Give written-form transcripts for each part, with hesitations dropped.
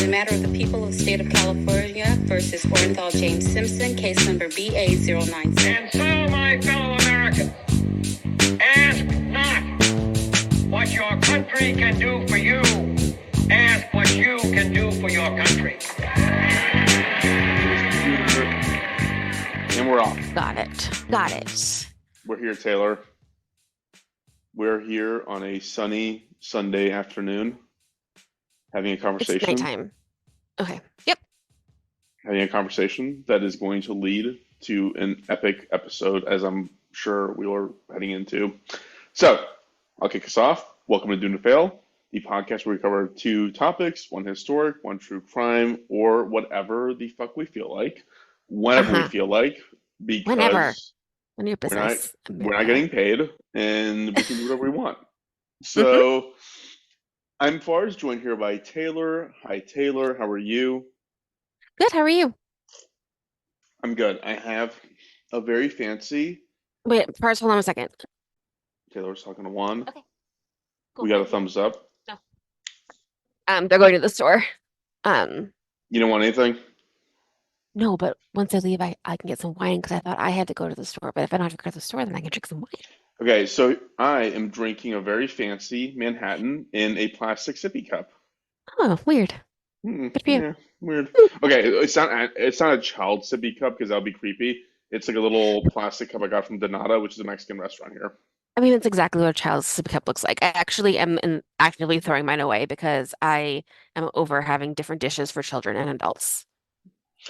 In the matter of the people of the state of California versus Orenthal James Simpson, case number BA096. And so, my fellow Americans, ask not what your country can do for you. Ask what you can do for your country. And we're off. Got it. We're here, Taylor. We're here on a sunny Sunday afternoon having a conversation. It's nighttime. Okay. Yep. Having a conversation that is going to lead to an epic episode, as I'm sure we are heading into. So, I'll kick us off. Welcome to Doomed to Fail, the podcast where we cover two topics, one historic, one true crime, or whatever the fuck we feel like, whenever we feel like, because Whenever. None of your business. we're not getting paid, and we can do whatever we want. So, I'm Fars, joined here by Taylor. Hi, Taylor. How are you? Good. How are you? I'm good. I have a very fancy. Wait, first, hold on a second. Taylor's talking to Juan. Okay. Cool. We got a thumbs up. They're going to the store. You don't want anything? No, but once I leave, I can get some wine because I thought I had to go to the store. But if I don't have to go to the store, then I can drink some wine. Okay, so I am drinking a very fancy Manhattan in a plastic sippy cup. Oh, weird. Good for you. Yeah, weird. Okay, it's not a child sippy cup because that would be creepy. It's like a little plastic cup I got from Donata, which is a Mexican restaurant here. I mean, it's exactly what a child's sippy cup looks like. I actually am actively throwing mine away because I am over having different dishes for children and adults.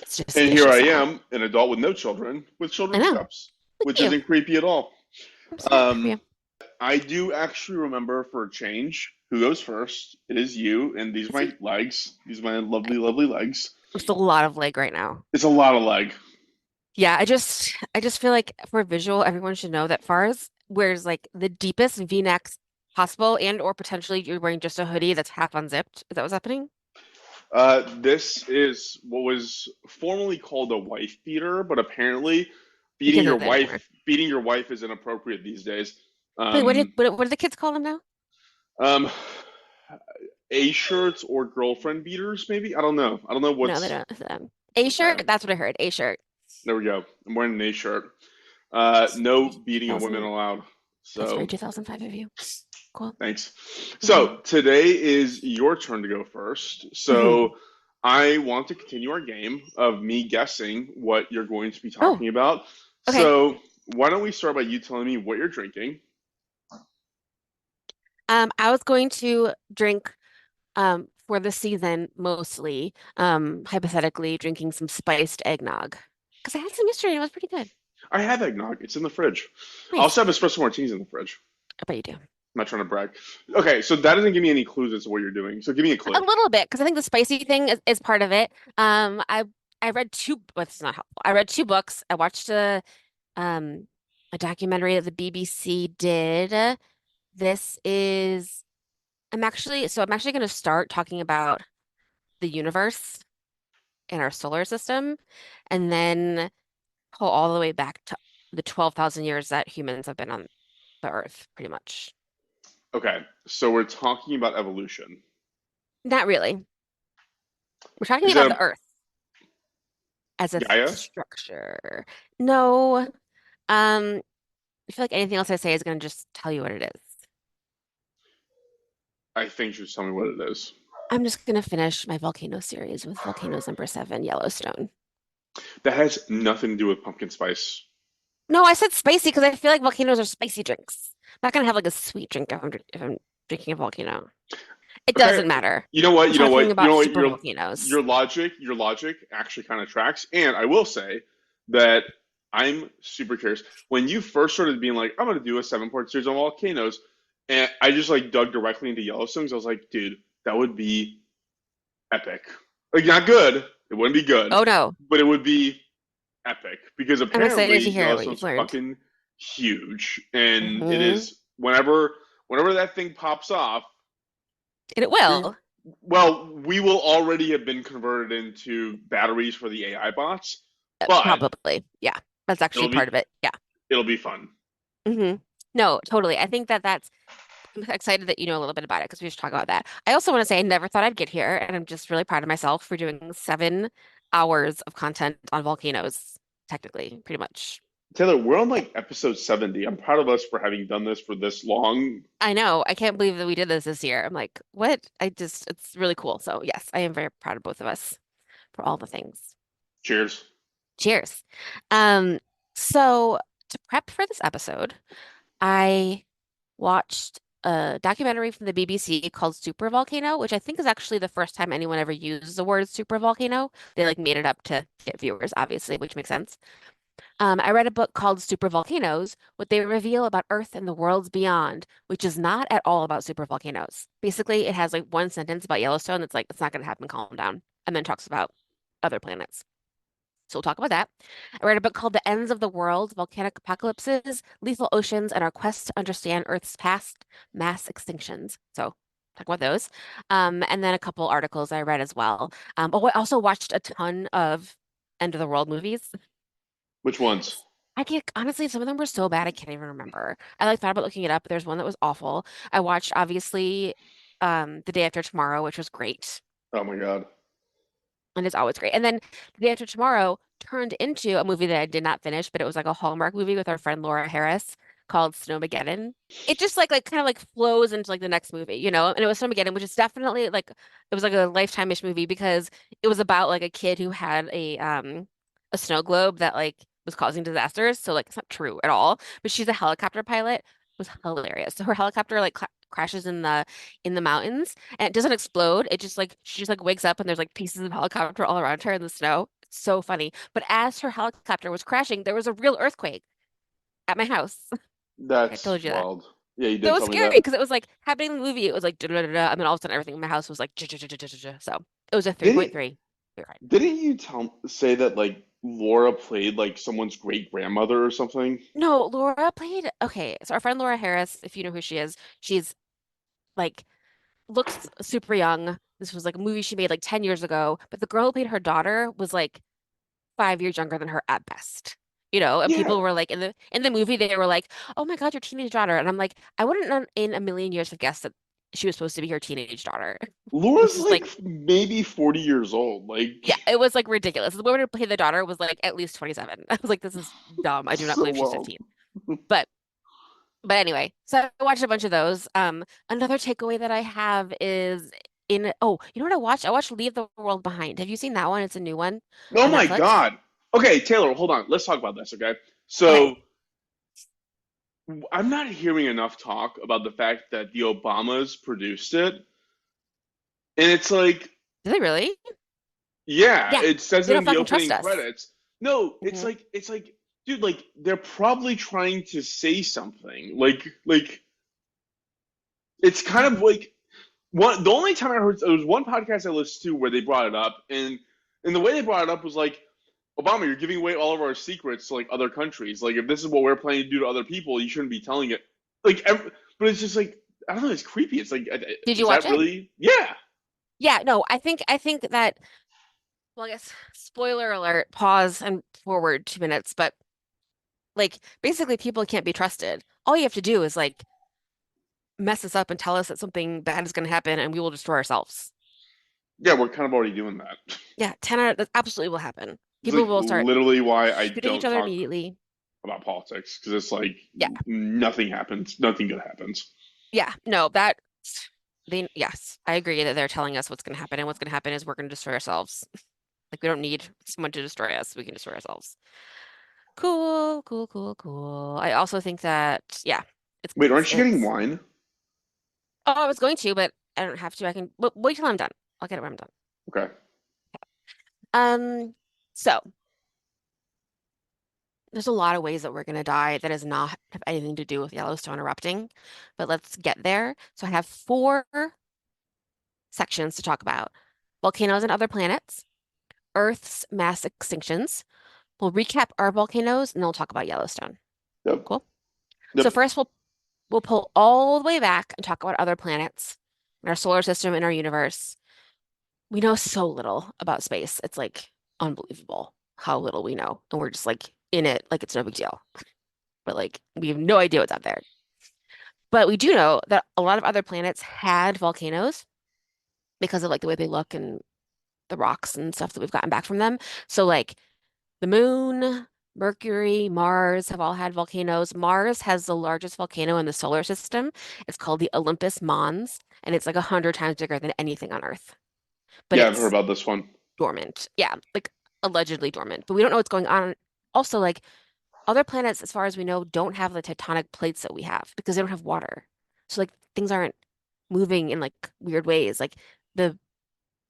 It's just And here I dishes now. am, an adult with no children, with children's know. cups, Look which at you. isn't creepy at all. I'm sorry for you. I do actually remember for a change who goes first. It is you, and these are my legs. These are my lovely, lovely legs. It's a lot of leg right now. It's a lot of leg. Yeah, I just feel like for visual, everyone should know that Fars wears like the deepest V-necks possible, and or potentially you're wearing just a hoodie that's half unzipped. Is that what's happening? This is what was formerly called a wife beater, but apparently You beating can't your do that anymore. beating your wife is inappropriate these days. Wait, what do the kids call them now? Um, A-shirts or girlfriend beaters, maybe? I don't know. I don't know No, what's. they don't. A-shirt? That's what I heard. A-shirt. There we go. I'm wearing an A-shirt. No beating of women allowed. That's very So 2005 of you. Cool. thanks. So today is your turn to go first. So I want to continue our game of me guessing what you're going to be talking about. Okay. So why don't we start by you telling me what you're drinking? I was going to drink for the season mostly, hypothetically drinking some spiced eggnog. Because I had some yesterday and it was pretty good. I have eggnog. It's in the fridge. I Nice. also have espresso martinis in the fridge. I bet you do. I'm not trying to brag. Okay, so that doesn't give me any clues as to what you're doing. So give me a clue. A little bit, because I think the spicy thing is part of it. I read two, but it's not helpful. I read two books. I watched a documentary that the BBC did. I'm actually going to start talking about the universe and our solar system, and then pull all the way back to the 12,000 years that humans have been on the Earth, pretty much. Okay, so we're talking about evolution. Not really. We're talking Is about that the Earth as a Gaia? structure. No. I feel like anything else I say is going to just tell you what it is. I think you should tell me what it is. I'm just going to finish my volcano series with Volcanoes number 7, Yellowstone. That has nothing to do with pumpkin spice. No, I said spicy because I feel like volcanoes are spicy drinks. I'm not going to have like a sweet drink if I'm drinking a volcano. It Okay. doesn't matter. You know what? I'm You know what? talking You about know what? super volcanoes. Your logic actually kind of tracks. And I will say that I'm super curious. When you first started being like, I'm going to do a 7-part series on volcanoes, and I just like dug directly into Yellowstone, 'cause I was like, dude, that would be epic. Like, not good. It wouldn't be good. Oh no. But it would be epic because I'm excited apparently to hear what Yellowstone's you've learned. fucking huge, and it Mhm. is whenever that thing pops off. And it will. Well, we will already have been converted into batteries for the AI bots, but Probably. Yeah. That's actually It'll be- part of it. Yeah. it'll be fun. No, totally. I think that's I'm excited that you know a little bit about it because we should talk about that. I also want to say I never thought I'd get here, and I'm just really proud of myself for doing 7 hours of content on volcanoes, technically, pretty much. Taylor, we're on like episode 70. I'm proud of us for having done this for this long. I know. I can't believe that we did this year. I'm like, what? It's really cool. So, yes, I am very proud of both of us for all the things. Cheers. Cheers. Um, so to prep for this episode, I watched a documentary from the BBC called Supervolcano, which I think is actually the first time anyone ever used the word supervolcano. They like made it up to get viewers, obviously, which makes sense. I read a book called Supervolcanoes, what they reveal about Earth and the worlds beyond, which is not at all about supervolcanoes. Basically, it has like one sentence about Yellowstone that's like, it's not going to happen, calm down, and then talks about other planets. So we'll talk about that. I read a book called The Ends of the World, Volcanic Apocalypses, Lethal Oceans, and Our Quest to Understand Earth's Past, Mass Extinctions. So talk about those. And then a couple articles I read as well. Oh, I also watched a ton of End of the World movies. Which ones? I can't, honestly, some of them were so bad I can't even remember. I like thought about looking it up, but there's one that was awful. I watched obviously The Day After Tomorrow, which was great. Oh my God. And it's always great. And then The Day After Tomorrow turned into a movie that I did not finish, but it was like a Hallmark movie with our friend Laura Harris called Snowmageddon. It just like kind of like flows into like the next movie, you know? And it was Snowmageddon, which is definitely like it was like a lifetime-ish movie because it was about like a kid who had a snow globe that like was causing disasters. So like it's not true at all. But she's a helicopter pilot. It was hilarious. So her helicopter like crashes in the mountains and it doesn't explode. It just like she just like wakes up and there's like pieces of helicopter all around her in the snow. It's so funny. But as her helicopter was crashing, there was a real earthquake at my house. I That's told you that. wild. Yeah, you That did was tell me scary that. because it was like happening in the movie. It was like da da da da, and then all of a sudden everything in my house was like ja, ja, ja, ja, ja, ja, ja. So it was a Didn't 3.3. You're right. didn't you say that like Laura played like someone's great grandmother or something? No, Laura played. Okay, so our friend Laura Harris, if you know who she is, she's like looks super young. This was like a movie she made like 10 years ago, but the girl who played her daughter was like 5 years younger than her at best. You know, and Yeah, people were like in the movie they were like, "Oh my God, your teenage daughter." And I'm like, I wouldn't in a million years have guessed that she was supposed to be her teenage daughter. It was Laura's just like, like maybe 40 years old. yeah, Like it was like ridiculous. The woman who played the daughter was like at least 27. I was like, this is dumb. I do not so believe she's wild. 15. But but anyway, so I watched a bunch of those. Another takeaway that I have is you know what I watched? I watched Leave the World Behind. Have you seen that one? It's a new one Oh on my Netflix. God. Okay, Taylor, hold on. Let's talk about this, okay? Okay. So I'm not hearing enough talk about the fact that the Obamas produced it. And it's like, Did they really? yeah, Yeah. it says They it don't in the fucking trust opening us. credits. No, Hmm. it's like, dude, like they're probably trying to say something. Like it's kind Yeah. of like one the only time I heard there was one podcast I listened to where they brought it up, and the way they brought it up was like, Obama, you're giving away all of our secrets to like other countries. Like if this is what we're planning to do to other people, you shouldn't be telling it. But it's just like I don't know. It's creepy. It's like, Did you is watch that it? really? Yeah, Yeah, no, I think that well, I guess spoiler alert, pause and forward 2 minutes, but like basically people can't be trusted. All you have to do is like mess us up and tell us that something bad is going to happen and we will destroy ourselves. yeah. We're kind of already doing that. Yeah, 10 out, that absolutely will happen. It's People like will start literally why I shooting each don't other talk immediately. about politics because it's like Yeah. nothing happens. Nothing good happens. Yeah. No, that yes, I agree that they're telling us what's going to happen and what's going to happen is we're going to destroy ourselves. Like we don't need someone to destroy us. We can destroy ourselves. Cool, cool, cool, cool. I also think that yeah, Wait, aren't you getting it's wine? oh, I was going to, but I don't have to. I can wait till I'm done. I'll get it when I'm done. Okay. Um, so there's a lot of ways that we're gonna die that does not have anything to do with Yellowstone erupting, but let's get there. So I have 4 sections to talk about. Volcanoes and other planets, Earth's mass extinctions. We'll recap our volcanoes and then we'll talk about Yellowstone. Yep. Cool. So Yep. first we'll pull all the way back and talk about other planets in our solar system, in our universe. We know so little about space. It's like unbelievable how little we know. And we're just like in it like it's no big deal. But like we have no idea what's out there. But we do know that a lot of other planets had volcanoes because of like the way they look and the rocks and stuff that we've gotten back from them. So like the moon, Mercury, Mars have all had volcanoes. Mars has the largest volcano in the solar system. It's called the Olympus Mons, and it's like 100 times bigger than anything on Earth. But Yeah, I've heard it's about this one. dormant. Yeah, like allegedly dormant. But we don't know what's going on. Also, like other planets, as far as we know, don't have the tectonic plates that we have because they don't have water. So like things aren't moving in like weird ways. Like the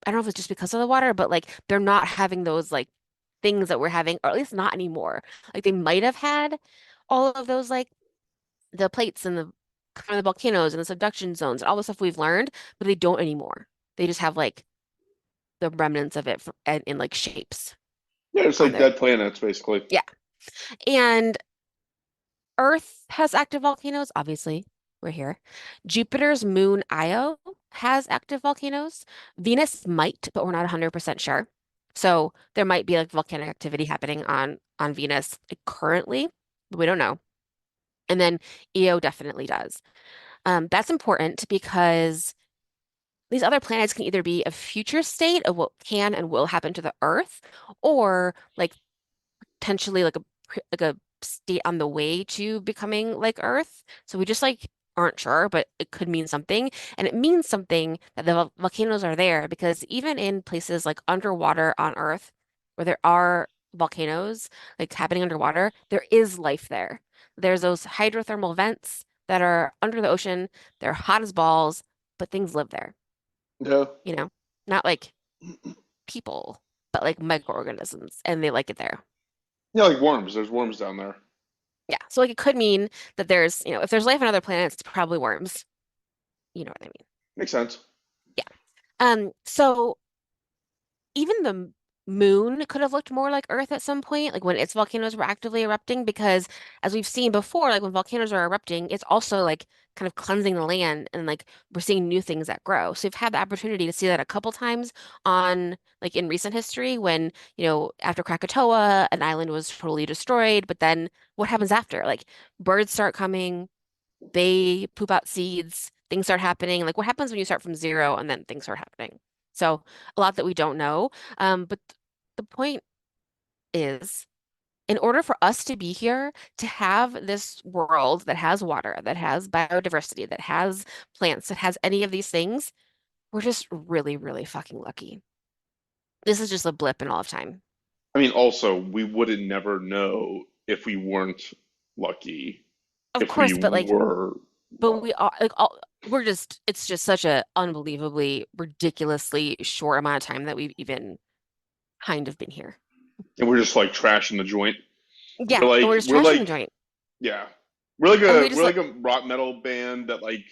I don't know if it's just because of the water, but like they're not having those like things that we're having, or at least not anymore. Like they might have had all of those like the plates and the kind of the volcanoes and the subduction zones and all the stuff we've learned, but they don't anymore. They just have like the remnants of it in like shapes Yeah, it's on like there. dead planets, basically. Yeah. And Earth has active volcanoes, obviously. We're here. Jupiter's moon Io has active volcanoes. Venus might, but we're not 100% sure. So there might be like volcanic activity happening on Venus like, currently, but we don't know. And then Io definitely does. That's important because these other planets can either be a future state of what can and will happen to the Earth, or like potentially like a state on the way to becoming like Earth. So we just like aren't sure, but it could mean something. And it means something that the volcanoes are there because even in places like underwater on Earth, where there are volcanoes like happening underwater, there is life there. There's those hydrothermal vents that are under the ocean. They're hot as balls, but things live there, Yeah. you know? Not like people, but like microorganisms, and they like it there. Yeah, like worms. There's worms down there. Yeah. So like it could mean that there's, if there's life on other planets, it's probably worms. You know what I mean? Makes sense. Yeah. So even the moon could have looked more like Earth at some point, like when its volcanoes were actively erupting, because as we've seen before, like when volcanoes are erupting, it's also like kind of cleansing the land and like we're seeing new things that grow. So we've had the opportunity to see that a couple times on like in recent history when, after Krakatoa, an island was totally destroyed, but then what happens after? Like birds start coming, they poop out seeds, things start happening. Like what happens when you start from zero and then things start happening? So a lot that we don't know. But the point is, in order for us to be here, to have this world that has water, that has biodiversity, that has plants, that has any of these things, we're just really, really fucking lucky. This is just a blip in all of time. I mean, also, we wouldn't never know if we weren't lucky, Of if we course, but like, were but lucky. we are like all we're just it's just such a unbelievably, ridiculously short amount of time that we've even kind of been here. And we're just like trashing the joint. Yeah, and we're just We're trashing the like, joint. yeah, And we we're just like a rock metal band that like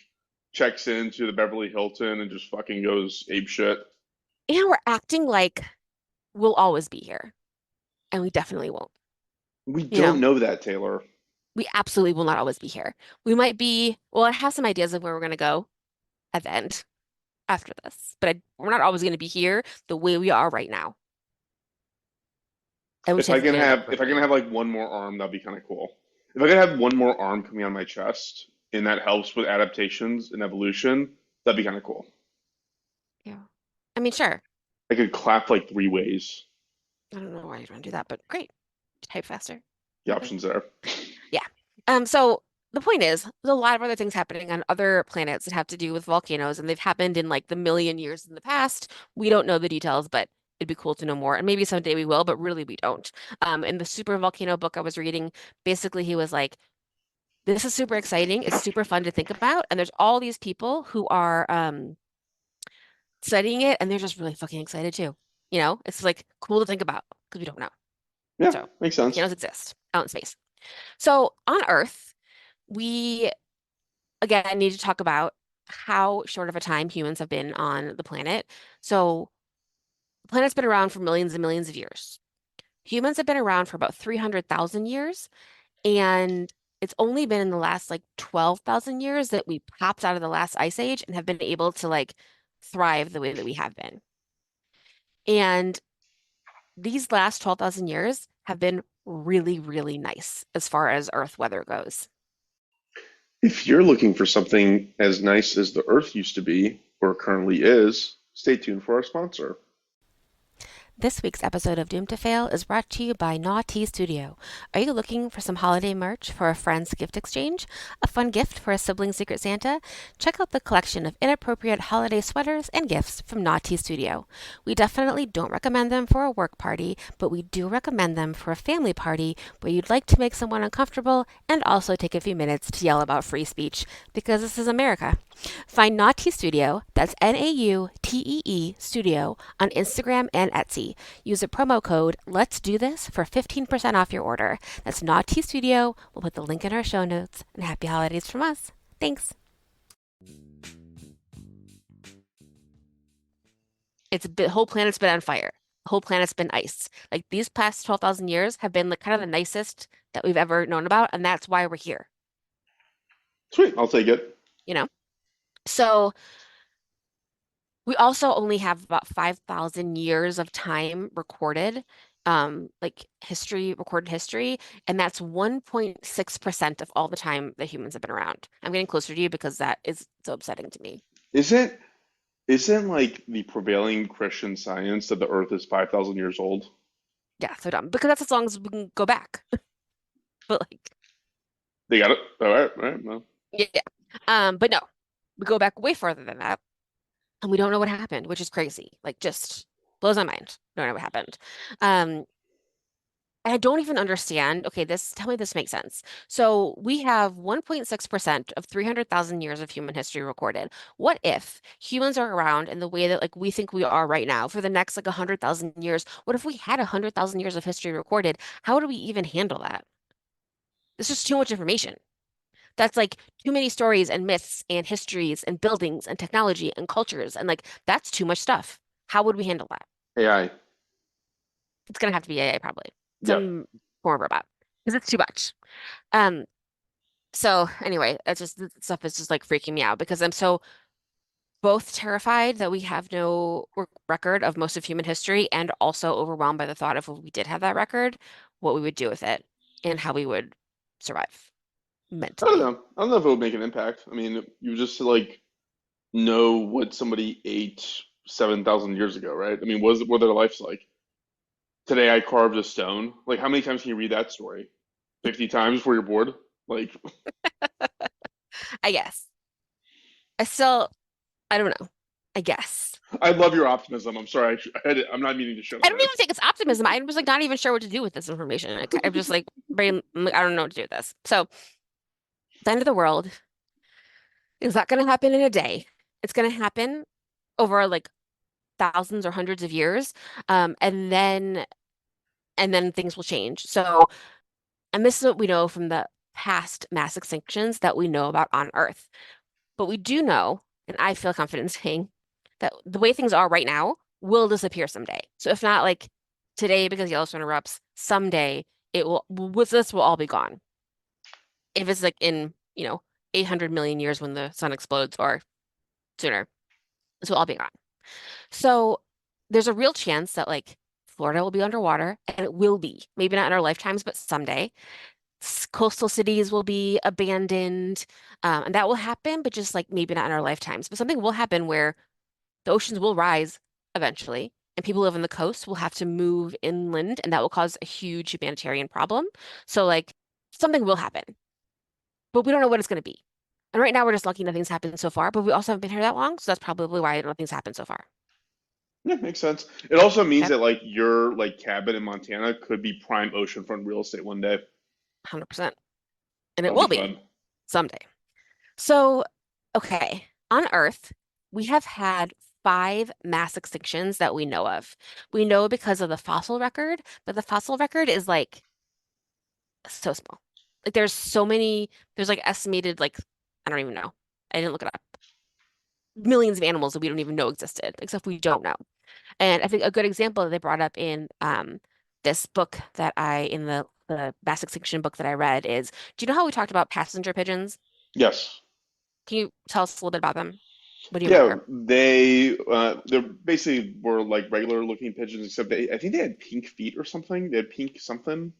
checks into the Beverly Hilton and just fucking goes ape shit. and we're acting like we'll always be here. And we definitely won't. We You don't know, know that, Taylor. we absolutely will not always be here. We might be, well, I have some ideas of where we're going to go at the end after this, but we're not always going to be here the way we are right now. And we just have to stand up If I can bravely. have like one more arm, that'd be kind of cool. If I could have one more arm coming on my chest, and that helps with adaptations and evolution, that'd be kind of cool. Yeah. I mean, sure. I could clap like three ways. I don't know why you're going to do that, but great. Type faster. The Okay. options there. Yeah. So the point is, there's a lot of other things happening on other planets that have to do with volcanoes, and they've happened in like the million years in the past. We don't know the details, but it'd be cool to know more. And maybe someday we will, but really we don't. In the Supervolcano book I was reading, basically he was like, this is super exciting. It's super fun to think about. And there's all these people who are studying it, and they're just really fucking excited too. It's like cool to think about because we don't know. Yeah, So makes sense. volcanoes exist out in space. So on Earth, we again need to talk about how short of a time humans have been on the planet. So the planet's been around for millions and millions of years. Humans have been around for about 300,000 years, and it's only been in the last like 12,000 years that we popped out of the last ice age and have been able to like thrive the way that we have been. And these last 12,000 years have been really, really nice as far as Earth weather goes. If you're looking for something as nice as the Earth used to be, or currently is, stay tuned for our sponsor. This week's episode of Doomed to Fail is brought to you by Naughty Studio. Are you looking for some holiday merch for a friend's gift exchange? A fun gift for a sibling Secret Santa? Check out the collection of inappropriate holiday sweaters and gifts from Naughty Studio. We definitely don't recommend them for a work party, but we do recommend them for a family party where you'd like to make someone uncomfortable and also take a few minutes to yell about free speech, because this is America. Find Naughty Studio, that's Nautee Studio, on Instagram and Etsy. Use the promo code Let's Do This for 15% off your order. That's Naughty Studio. We'll put the link in our show notes. And happy holidays from us. Thanks. The whole planet's been on fire. The whole planet's been ice. Like these past 12,000 years have been like kind of the nicest that we've ever known about, and that's why we're here, Sweet, I'll take it. you know? So we also only have about 5,000 years of time recorded, like recorded history, and that's 1.6% of all the time that humans have been around. I'm getting closer to you because that is so upsetting to me. Isn't isn't like the prevailing Christian science that the Earth is 5,000 years old? Yeah, so dumb. Because that's as long as we can go back. But like, They got it. All right, all right. Well, yeah. But no, we go back way further than that, and we don't know what happened, which is crazy. Like, just blows my mind. Don't know what happened. Um, I don't even understand. Okay, tell me this makes sense. So we have 1.6% of 300,000 years of human history recorded. What if humans are around in the way that like we think we are right now for the next like 100,000 years? What if we had 100,000 years of history recorded? How do we even handle that? It's just too much information. That's like too many stories and myths and histories and buildings and technology and cultures, and like that's too much stuff. How would we handle that? AI. It's gonna have to be AI probably. Yeah. Some form of robot. Because it's too much. Um, so anyway, it's just this stuff is just like freaking me out because I'm so both terrified that we have no record of most of human history and also overwhelmed by the thought of if we did have that record, what we would do with it and how we would survive I don't mentally. know. I don't know if it would make an impact. I mean, you just like know what somebody ate 7,000 years ago, right? I mean, what their life's like? Today I carved a stone. Like, how many times can you read that story? 50 times before you're bored? Like, I guess. I don't know. I guess. I love your optimism. I'm sorry. I'm not meaning to shit I on don't even it. think it's optimism. I was like not even sure what to do with this information. I'm just like I don't know what to do with this. So the end of the world is not going to happen in a day. It's going to happen over like thousands or hundreds of years, and then things will change. So, and this is what we know from the past mass extinctions that we know about on Earth. But we do know, and I feel confident saying that the way things are right now will disappear someday. So if not like today because Yellowstone erupts, someday this will all be gone. If it's like in, 800 million years when the sun explodes or sooner, this will all be gone. So there's a real chance that like Florida will be underwater, and it will be, maybe not in our lifetimes, but someday. Coastal cities will be abandoned, and that will happen, but just like maybe not in our lifetimes. But something will happen where the oceans will rise eventually, and people who live on the coast will have to move inland, and that will cause a huge humanitarian problem. So like something will happen, but we don't know what it's going to be. And right now we're just lucky nothing's happened so far, but we also haven't been here that long, so that's probably why nothing's happened so far. Yeah, makes sense. It also means Okay, that like your like cabin in Montana could be prime oceanfront real estate one day. 100%. And it That'll be will be fun. someday. So, okay, on Earth, we have had five mass extinctions that we know of. We know because of the fossil record, but the fossil record is like so small. Like there's like estimated like I don't even know. I didn't look it up. Millions of animals that we don't even know existed, except we don't know. And I think a good example that they brought up in this book that in the mass extinction book that I read is, do you know how we talked about passenger pigeons? Yes. Can you tell us a little bit about them? What do you Yeah, remember? they basically were like regular looking pigeons, except I think they had pink feet or something. They had pink something,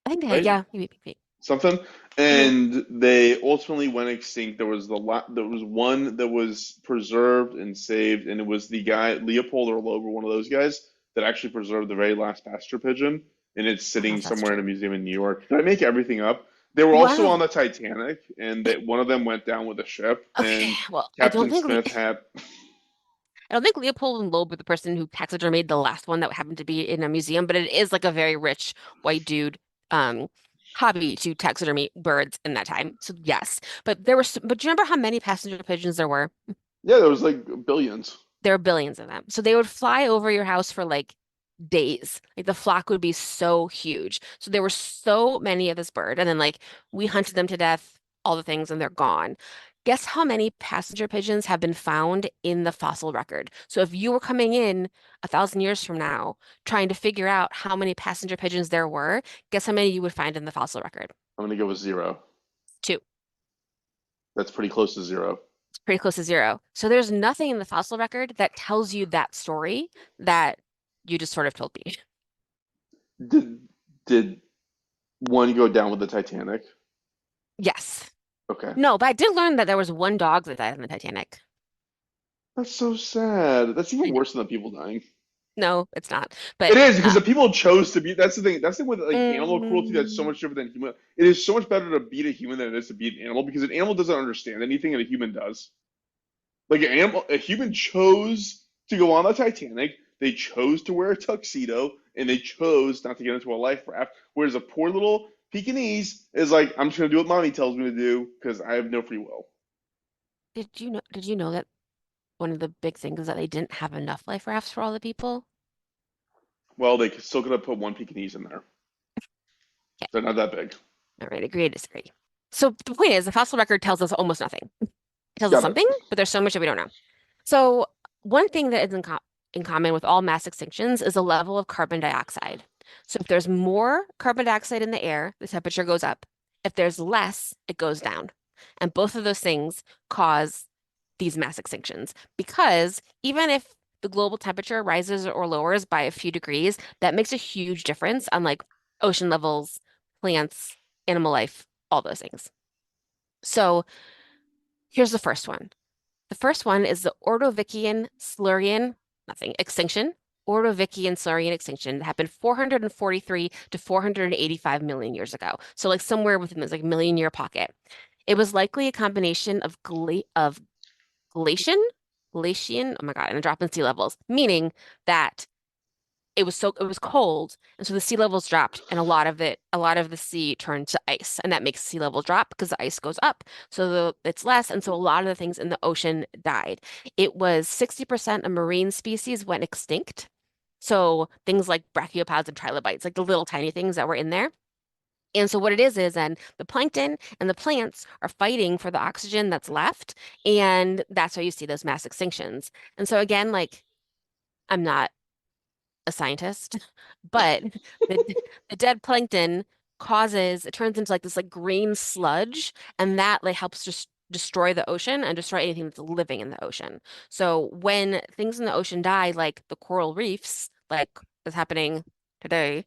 I think they had, right? yeah, maybe pink feet. something, Hmm. and they ultimately went extinct. There was one that was preserved and saved, and it was the guy Leopold or Loeb, one of those guys that actually preserved the very last passenger pigeon, and it's I don't know sitting if that's somewhere in true. a museum in New York. Did I make everything up? They were also Well, on the Titanic, and that one of them went down with a ship, okay. and Well, Captain Smith had. I don't think Leopold and Loeb were the person who taxidermied the last one that happened to be in a museum, but it is like a very rich white dude um hobby to taxidermy birds in that time. So yes. But do you remember how many passenger pigeons there were? Yeah, there was like billions. There were billions of them. So they would fly over your house for like days. Like the flock would be so huge. So there were so many of this bird. And then like we hunted them to death, all the things, and they're gone. Guess how many passenger pigeons have been found in the fossil record? So if you were coming in 1,000 years from now trying to figure out how many passenger pigeons there were, guess how many you would find in the fossil record? I'm gonna go with zero. Two. That's pretty close to zero. It's pretty close to zero. So there's nothing in the fossil record that tells you that story that you just sort of told me. Did did one go down with the Titanic? Yes. Okay. No, but I did learn that there was one dog that died on the Titanic. That's so sad. That's I even know. worse than the people dying. No, it's not. It But is because the people chose to be. That's the thing. That's the thing with like animal cruelty. That's so mm, much different than human. It is so much better to beat a human than it is to beat an animal because an animal doesn't understand anything and a human does. Like a human chose to go on the Titanic. They chose to wear a tuxedo and they chose not to get into a life raft. Whereas a poor little Pekingese is like, I'm just gonna do what mommy tells me to do because I have no free will. did you know that one of the big things is that they didn't have enough life rafts for all the people? Well, they still could have put one Pekingese in there. Okay. They're not that big. All right, agree to disagree. So the point is the fossil record tells us almost nothing. It tells us Got it. something, but there's so much that we don't know. So one thing that is in common with all mass extinctions is the level of carbon dioxide. So if there's more carbon dioxide in the air, the temperature goes up. If there's less, it goes down. And both of those things cause these mass extinctions because even if the global temperature rises or lowers by a few degrees, that makes a huge difference on like ocean levels, plants, animal life, all those things. So here's the first one. The first one is the Ordovician Silurian, nothing, extinction. Ordovician Silurian extinction that happened 443 to 485 million years ago. So like somewhere within this like million year pocket. It was likely a combination of glacian, glacian, oh my God, and a drop in sea levels, meaning that it was cold, and so the sea levels dropped, and a lot of the sea turned to ice, and that makes sea level drop because the ice goes up, so it's less, and so a lot of the things in the ocean died. It was 60% of marine species went extinct, so things like brachiopods and trilobites, like the little tiny things that were in there. And so what it is then the plankton and the plants are fighting for the oxygen that's left, and that's why you see those mass extinctions. And so again, like I'm not a scientist, but the the dead plankton causes it turns into like this like green sludge, and that like helps just destroy the ocean and destroy anything that's living in the ocean. So when things in the ocean die, like the coral reefs, like is happening today,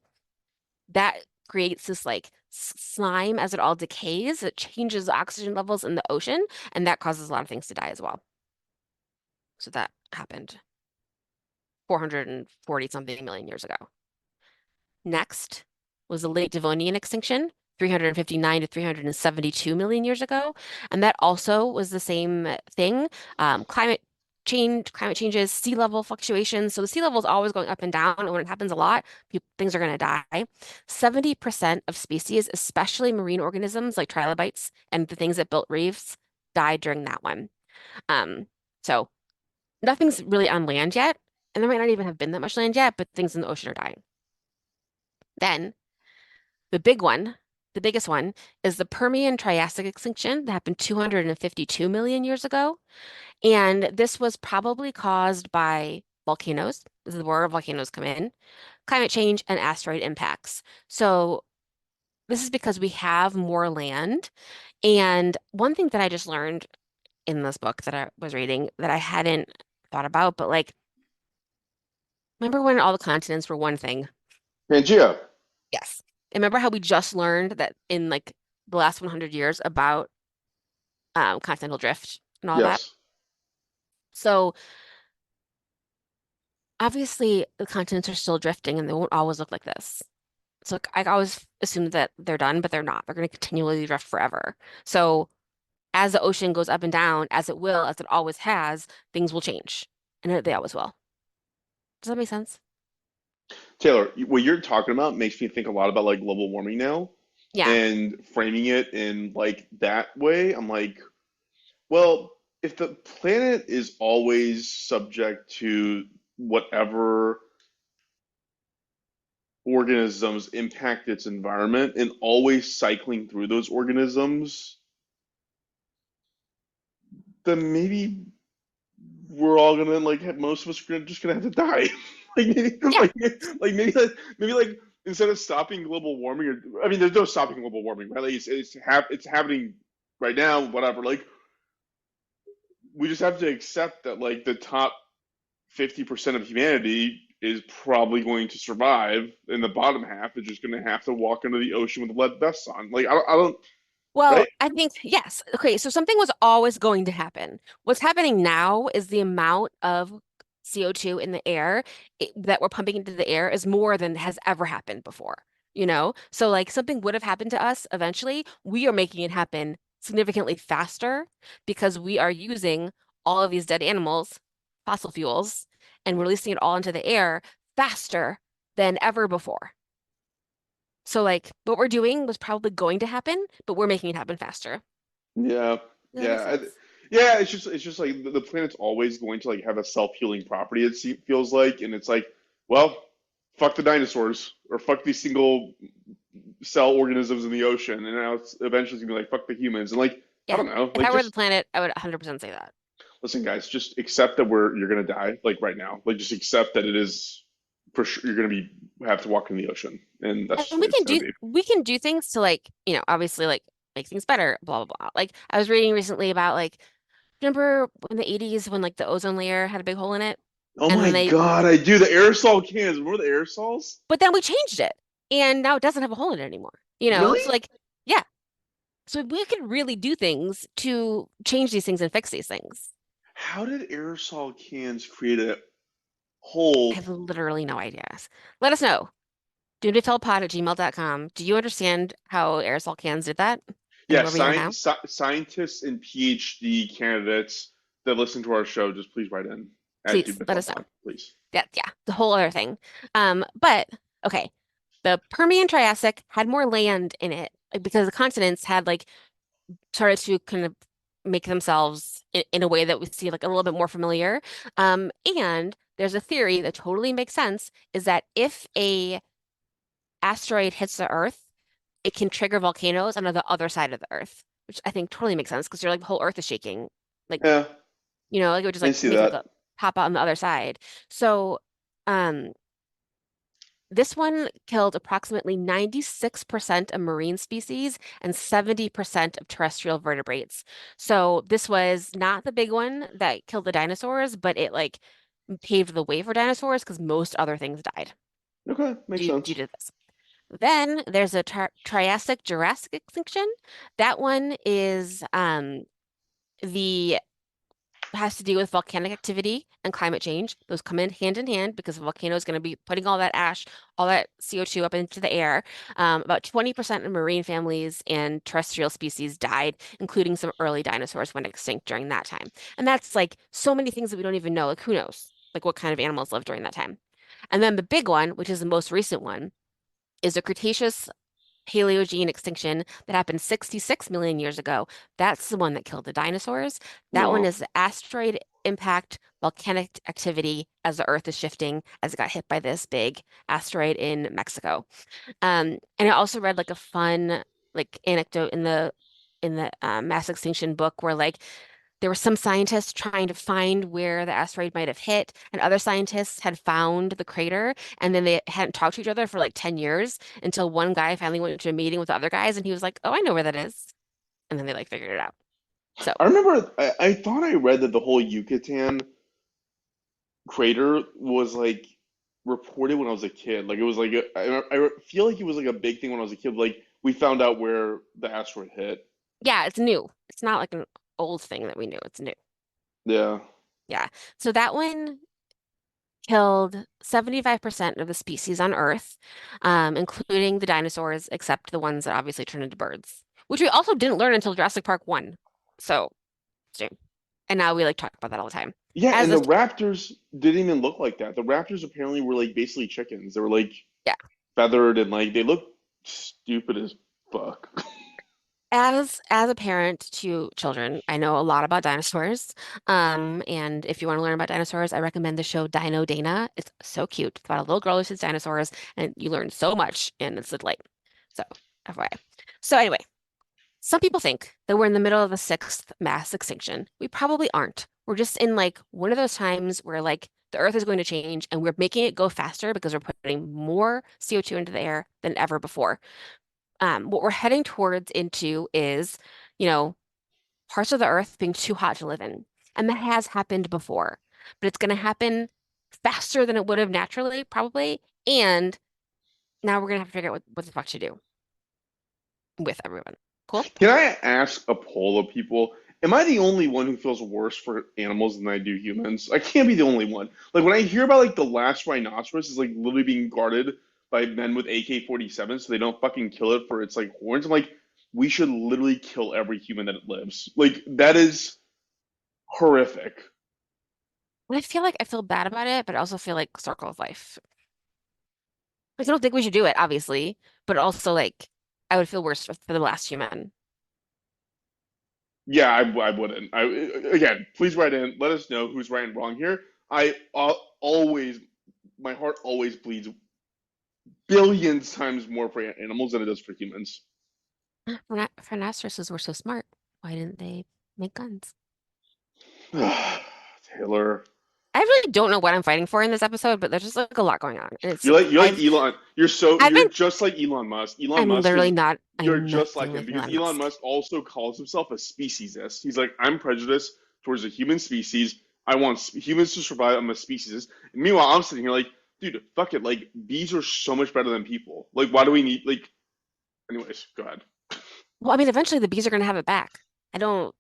that creates this like slime as it all decays. It changes the oxygen levels in the ocean, and that causes a lot of things to die as well. So that happened 440 something million years ago. Next was the late Devonian extinction, 359 to 372 million years ago. And that also was the same thing. Climate changes, sea level fluctuations. So the sea level is always going up and down. And when it happens a lot, things are going to die. 70% of species, especially marine organisms like trilobites and the things that built reefs, died during that one. Um, so nothing's really on land yet. And there might not even have been that much land yet, but things in the ocean are dying. Then the big one, the biggest one, is the Permian Triassic extinction that happened 252 million years ago. And this was probably caused by volcanoes. This is where volcanoes come in, climate change, and asteroid impacts. So this is because we have more land. And one thing that I just learned in this book that I was reading that I hadn't thought about, but like, remember when all the continents were one thing? Pangea. Yes. And remember how we just learned that in like the last 100 years about continental drift and all that. Yes. So obviously the continents are still drifting and they won't always look like this. So I always assume that they're done, but they're not. They're going to continually drift forever. So as the ocean goes up and down, as it will, as it always has, things will change. And they always will. Does that make sense? Taylor, what you're talking about makes me think a lot about like global warming now Yeah. and framing it in like that way. I'm like, well, if the planet is always subject to whatever organisms impact its environment and always cycling through those organisms, then maybe we're all gonna like have, most of us are just gonna have to die. like maybe Yeah. maybe like instead of stopping global warming, or I mean, there's no stopping global warming, right? Like it's happening right now, whatever. Like we just have to accept that like the top 50% of humanity is probably going to survive, and the bottom half is just going to have to walk into the ocean with lead vests on. Like I don't, Well, right? I think, yes. Okay, so something was always going to happen. What's happening now is the amount of CO2 in the air that we're pumping into the air is more than has ever happened before, you know? So, like, something would have happened to us eventually. We are making it happen significantly faster because we are using all of these dead animals, fossil fuels, and releasing it all into the air faster than ever before. So, like, what we're doing was probably going to happen, but we're making it happen faster. Yeah, Does that make yeah, sense? yeah. It's just like the planet's always going to like have a self-healing property. Feels like, and it's like, well, fuck the dinosaurs or fuck these single cell organisms in the ocean, and now it's eventually gonna be like fuck the humans, and like I Yeah. don't know, If like I were the just planet, I would 100% say that. listen, guys, just accept that you're gonna die, like right now. Like just accept that it is for sure you're gonna be have to walk in the ocean, and that's just And the way it's gonna be. we can do things to like, obviously like make things better, blah blah blah. Like I was reading recently about like remember in the 80s when like the ozone layer had a big hole in it? Oh And my then God, I do the aerosol cans. Remember the aerosols? but then we changed it. And now it doesn't have a hole in it anymore. Really? So like, yeah. So we could really do things to change these things and fix these things. How did aerosol cans create a I hole? have literally no ideas. Let us know. Doomtotellpod@gmail.com. Do you understand how aerosol cans did that and Yeah, where we are now? scientists and PhD candidates that listen to our show, just please write in at Please let us DoomToTellPod, know. please. Yeah, the whole other thing. But okay, the Permian Triassic had more land in it like, because the continents had like started to kind of make themselves in a way that we see like a little bit more familiar. And there's a theory that totally makes sense is that if a asteroid hits the Earth, it can trigger volcanoes on the other side of the Earth, which I think totally makes sense because you're like the whole Earth is shaking. Like, Yeah, like it would just I like see make like that. a pop out on the other side. So, um, this one killed approximately 96% of marine species and 70% of terrestrial vertebrates. So this was not the big one that killed the dinosaurs, but it like paved the way for dinosaurs because most other things died Okay, makes due sense. to this. Then there's a Triassic Jurassic extinction. That one is the has to do with volcanic activity and climate change. Those come in hand because a volcano is going to be putting all that ash, all that CO2 up into the air. About 20% of marine families and terrestrial species died, including some early dinosaurs went extinct during that time. And that's like so many things that we don't even know. Like who knows? Like what kind of animals lived during that time. And then the big one, which is the most recent one, is the Cretaceous Paleogene extinction that happened 66 million years ago. That's the one that killed the dinosaurs. That one No. is the asteroid impact volcanic activity as the Earth is shifting as it got hit by this big asteroid in Mexico. And I also read like a fun like anecdote in the mass extinction book where like there were some scientists trying to find where the asteroid might have hit, and other scientists had found the crater, and then they hadn't talked to each other for like 10 years until one guy finally went to a meeting with the other guys, and he was like, "Oh, I know where that is." And then they like figured it out. So, I remember I thought I read that the whole Yucatan crater was like reported when I was a kid. Like it was like I feel like it was like a big thing when I was a kid. Like we found out where the asteroid hit. Yeah, it's new. It's not like an old thing that we knew. It's new. Yeah. Yeah. So that one killed 75% of the species on Earth, including the dinosaurs, except the ones that obviously turned into birds, which we also didn't learn until Jurassic Park 1. So, shame. And now we like talk about that all the time. Yeah, As and the this, raptors didn't even look like that. The raptors apparently were like basically chickens. They were like yeah, feathered and like they look stupid as fuck. as a parent to children, I know a lot about dinosaurs. And if you want to learn about dinosaurs, I recommend the show Dino Dana. It's so cute. It's about a little girl who sees dinosaurs, and you learn so much, and it's a delight. So, FYI. So anyway. Some people think that we're in the middle of the sixth mass extinction. We probably aren't. We're just in like one of those times where like the Earth is going to change and we're making it go faster because we're putting more CO2 into the air than ever before. What we're heading towards into is, you know, parts of the Earth being too hot to live in. And that has happened before, but it's going to happen faster than it would have naturally, probably. And now we're going to have to figure out what the fuck to do with everyone. Cool? Can I ask a poll of people? Am I the only one who feels worse for animals than I do humans? I can't be the only one. Like when I hear about like the last rhinoceros is like literally being guarded by men with AK-47 so they don't fucking kill it for its like horns. I'm like, we should literally kill every human that lives. Like that is horrific. I feel like I feel bad about it, but I also feel like circle of life. Like I don't think we should do it, obviously, but also like I would feel worse for the last human. Yeah, I wouldn't. Again, please write in. Let us know who's right and wrong here. Always, my heart always bleeds billions times more for animals than it does for humans. Rhinoceroses were so smart. Why didn't they make guns? Taylor, I really don't know what I'm fighting for in this episode, but there's just like a lot going on. And it's you're like Elon. I've You're been just like Elon Musk. Elon I'm Musk literally is not you're I'm just like nothing him like because Elon Elon Musk. Musk also calls himself a speciesist. He's like, I'm prejudiced towards the human species. I want humans to survive. I'm a speciesist. And meanwhile, I'm sitting here like, dude, fuck it. Like bees are so much better than people. Like, why do we need like? Anyways, go ahead. Well, I mean, eventually the bees are gonna have it back. I don't,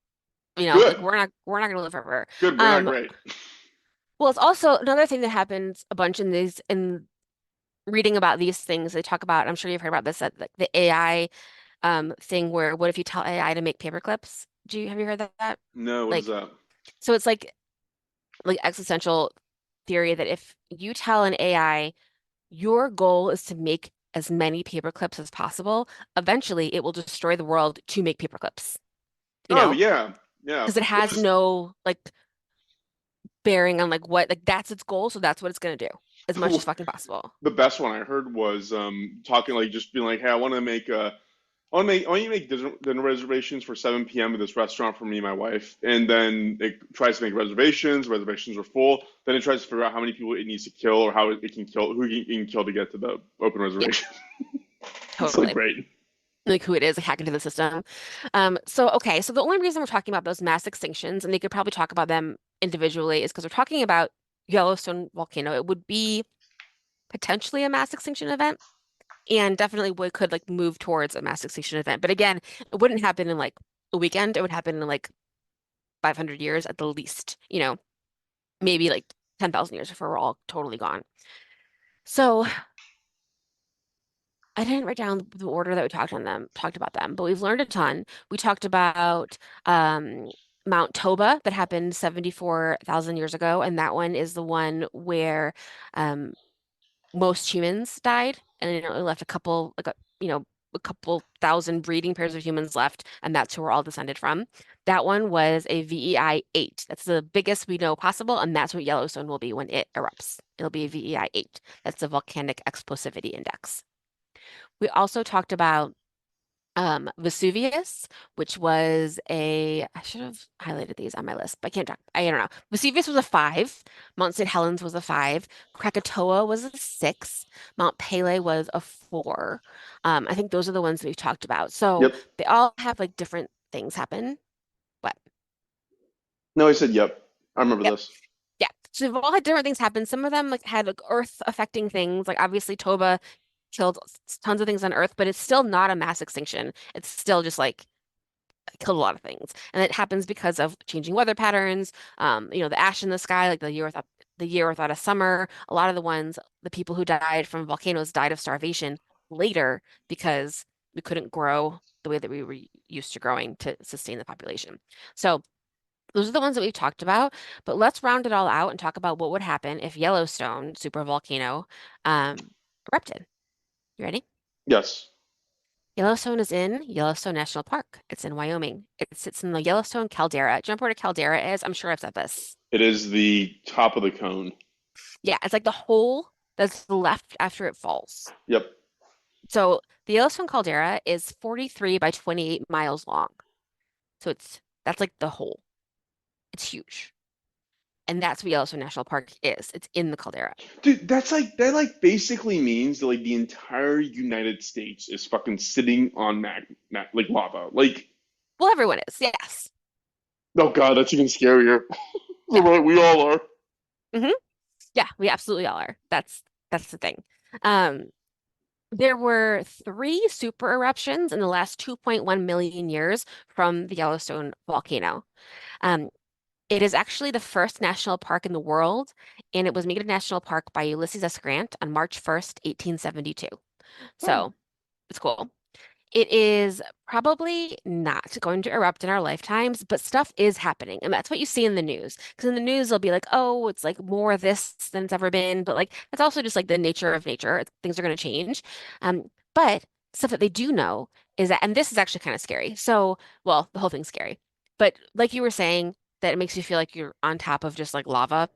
like Good, we're not gonna live forever. good. We're not Um, great. well, it's also another thing that happens a bunch in these in reading about these things. They talk about, I'm sure you've heard about this, that like the AI thing where what if you tell AI to make paper clips? Have you heard that? No, what is Like, that? so it's like existential theory that if you tell an AI your goal is to make as many paper clips as possible, eventually it will destroy the world to make paper clips, Oh yeah, yeah. because it It has was no like bearing on like what like that's its goal, so that's what it's gonna do as much as fucking possible. the best one I heard was talking like just being like, hey, I want you to make dinner reservations for 7 p.m. at this restaurant for me and my wife. And then it tries to make reservations. Reservations are full. Then it tries to figure out how many people it needs to kill or how it can kill, who it can kill to get to the open Yeah, reservation. It's like totally. great. Like who it is, like hack into the system. So okay, so the only reason we're talking about those mass extinctions, and they could probably talk about them individually, is because we're talking about Yellowstone volcano. It would be potentially a mass extinction event, and definitely would could like move towards a mass extinction event. But again, it wouldn't happen in like a weekend. It would happen in like 500 years at the least, maybe like 10,000 years before we're all totally gone. So I didn't write down the order that we talked about them, but we've learned a ton. We talked about Mount Toba that happened 74,000 years ago, and that one is the one where um, most humans died, and it left a couple thousand breeding pairs of humans left, and that's who we're all descended from. That one was a VEI 8. That's the biggest we know possible, and that's what Yellowstone will be when it erupts. It'll be a VEI 8. That's the volcanic explosivity index. We also talked about Vesuvius, which was I should have highlighted these on my list, but I don't know. Vesuvius was a 5. Mount St. Helens was a 5. Krakatoa was a 6. Mount Pelee was a 4. I think those are the ones we've talked about. So Yep. they all have like different things happen. But No, I said yep. I remember yep. this. Yeah. So they've all had different things happen. Some of them like had like earth affecting things. Like obviously Toba killed tons of things on Earth, but it's still not a mass extinction. It's still just like killed a lot of things. And it happens because of changing weather patterns, the ash in the sky, like the year without a summer. A lot of the people who died from volcanoes died of starvation later because we couldn't grow the way that we were used to growing to sustain the population. So those are the ones that we've talked about, but let's round it all out and talk about what would happen if Yellowstone supervolcano erupted. You ready? Yes, Yellowstone is in Yellowstone National Park. It's in Wyoming. It sits in the Yellowstone caldera. Do you remember what a caldera is? I'm sure I've said this. it is the top of the cone. Yeah, it's like the hole that's left after it falls. Yep. So the Yellowstone caldera is 43 by 28 miles long. So that's like the hole. It's huge. And that's what Yellowstone National Park is. It's in the caldera. Dude, that like basically means that like the entire United States is fucking sitting on like lava. Like, Well, everyone is, yes. oh God, that's even scarier. Yeah. Right, we all are. hmm Yeah, we absolutely all are. That's the thing. Um, There were three super eruptions in the last 2.1 million years from the Yellowstone volcano. Um, it is actually the first national park in the world, and it was made a national park by Ulysses S. Grant on March 1st, 1872. Oh. So it's cool. It is probably not going to erupt in our lifetimes, but stuff is happening. And that's what you see in the news. Because in the news, they'll be like, oh, it's like more of this than it's ever been. But like, that's also just like the nature of nature. Things are going to change. But stuff that they do know is that, and this is actually kind of scary. So, well, the whole thing's scary. But like you were saying, that it makes you feel like you're on top of just like lava.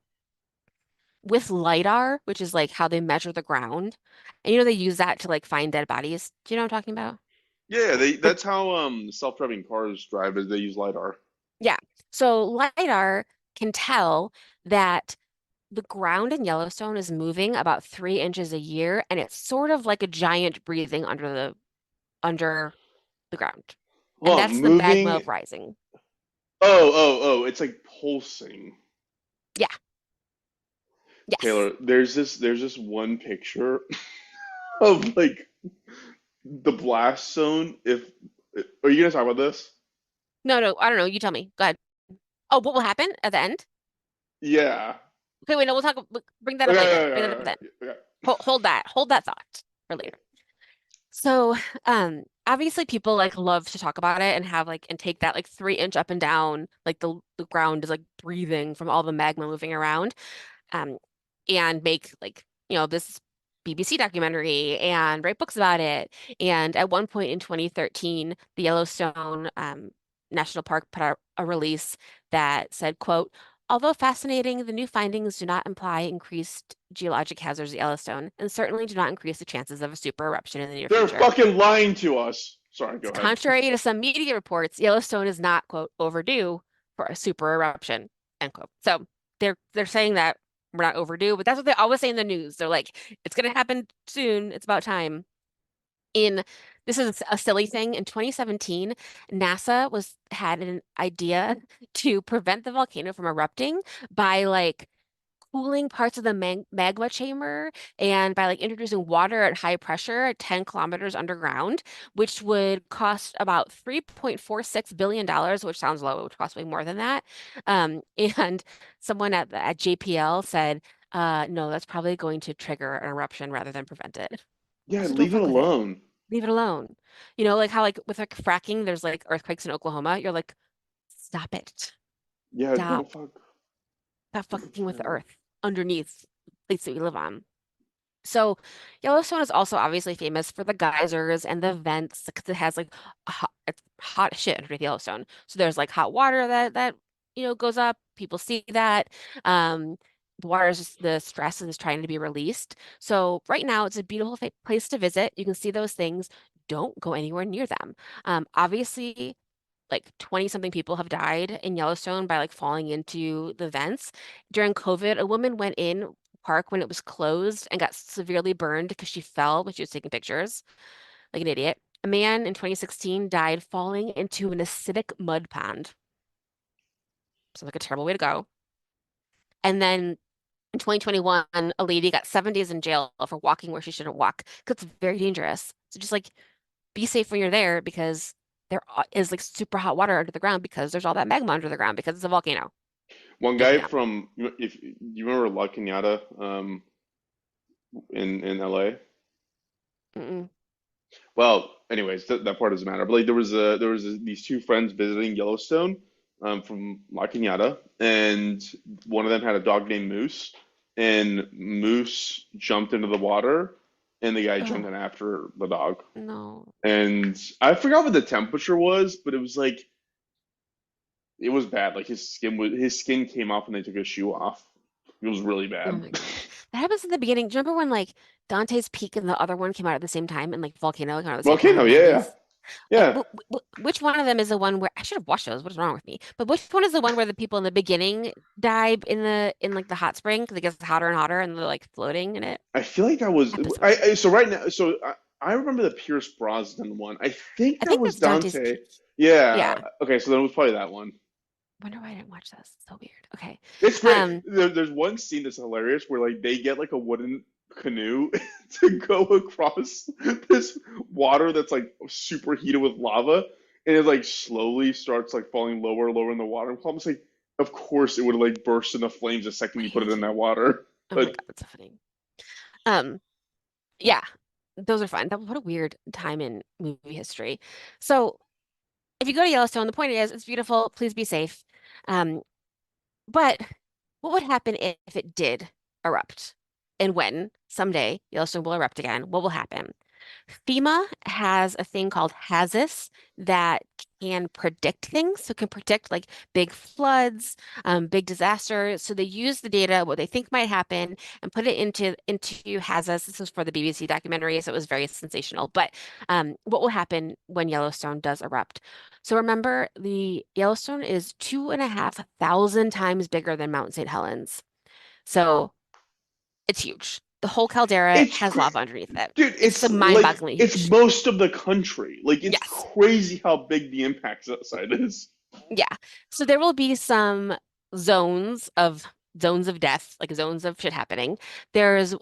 With LiDAR, which is like how they measure the ground, and they use that to like find dead bodies. Do you know what I'm talking about? Yeah, they For that's how self-driving cars drive is they use LiDAR. Yeah. So LiDAR can tell that the ground in Yellowstone is moving about 3 inches a year, and it's sort of like a giant breathing under the ground. And Well, that's the magma moving. of rising. Oh, it's like pulsing. Yeah. Yes. Taylor, there's this one picture of like the blast zone. If are you gonna talk about this? No, no, I don't know. You tell me. Go ahead. Oh, what will happen at the end? Yeah. Okay, wait, no, bring that up Okay, later. okay, Bring that up okay, then. okay. Hold that thought for later. So, obviously people like love to talk about it and have like and take that like 3 inch up and down, like the ground is like breathing from all the magma moving around, um, and make like, this BBC documentary and write books about it. And at one point in 2013, the Yellowstone National Park put out a release that said, quote, although fascinating, the new findings do not imply increased geologic hazards at Yellowstone and certainly do not increase the chances of a super eruption in the near They're future. fucking lying to us. Sorry, go ahead. Contrary to some media reports, Yellowstone is not, quote, overdue for a super eruption, end quote. So they're saying that we're not overdue, but that's what they always say in the news. They're like, it's gonna happen soon. It's about time. In This is a silly thing. In 2017, NASA had an idea to prevent the volcano from erupting by like cooling parts of the magma chamber and by like introducing water at high pressure at 10 kilometers underground, which would cost about $3.46 billion, which sounds low, it would cost way more than that. And someone at JPL said, no, that's probably going to trigger an eruption rather than prevent it. Yeah, So don't leave it fuck with it. alone. Leave it alone. Like how like with like fracking, there's like earthquakes in Oklahoma. You're like, stop it. Yeah, Stop. don't fuck. Stop fucking with the earth underneath the place that we live on. So Yellowstone is also obviously famous for the geysers and the vents because it has like it's hot shit underneath Yellowstone. So there's like hot water that goes up. People see that. Um, the water is just the stress is trying to be released. So right now it's a beautiful place to visit. You can see those things. Don't go anywhere near them. Obviously like 20 something people have died in Yellowstone by like falling into the vents. During COVID, a woman went in park when it was closed and got severely burned because she fell when she was taking pictures, like an idiot. A man in 2016 died falling into an acidic mud pond. Sounds like a terrible way to go. And then In 2021, a lady got 7 days in jail for walking where she shouldn't walk because it's very dangerous. So just like be safe when you're there because is like super hot water under the ground because there's all that magma under the ground because it's a volcano. One Don't be guy dumb. from, if you remember La Cañada, in LA. Mm-mm. Well, anyways, that part doesn't matter. But like these two friends visiting Yellowstone, from La Cañada, and one of them had a dog named Moose, and Moose jumped into the water, and the guy jumped Oh, in after the dog. no. And I forgot what the temperature was, but it was like it was bad. Like his skin came off when they took his shoe off. It was really Oh bad. my God. That happens in the beginning. Do you remember when like Dante's Peak and the other one came out at the same time and like Volcano came out at the same time Volcano, in the yeah, yeah, 90s? yeah. Which one of them is the one where I should have watched those? What is wrong with me? But which one is the one where the people in the beginning die in like the hot spring because it gets hotter and hotter and they're like floating in it? I feel like that was Episode. so right now. So I remember the Pierce Brosnan one. I think I that think was that's Dante's Dante. Peak. Yeah. Yeah. Okay, so then it was probably that one. Wonder why I didn't watch this. So weird. Okay. It's great. Um, There's one scene that's hilarious where like they get like a wooden canoe to go across this water that's like super heated with lava, and it like slowly starts like falling lower and lower in the water. I'm almost like, of course it would like burst into flames the second you put it right. in that water. Oh my But God, that's so funny. Um, yeah, those are fun. What a weird time in movie history. So if you go to Yellowstone, the point is it's beautiful. Please be safe. Um, but what would happen if it did erupt? And when someday Yellowstone will erupt again, what will happen? FEMA has a thing called HAZIS that can predict things. So it can predict like big floods, big disasters. So they use the data, what they think might happen, and put it into HAZIS. This was for the BBC documentary, so it was very sensational. But what will happen when Yellowstone does erupt? So remember, the Yellowstone is 2,500 times bigger than Mount St. Helens. So it's huge. The whole caldera it's has cra- lava underneath it. dude, It's so it's like mind-bogglingly it's huge. most of the country. Like it's Yes. crazy how big the impact outside is. Yeah. So there will be some zones of zones of death, like zones of shit happening. There's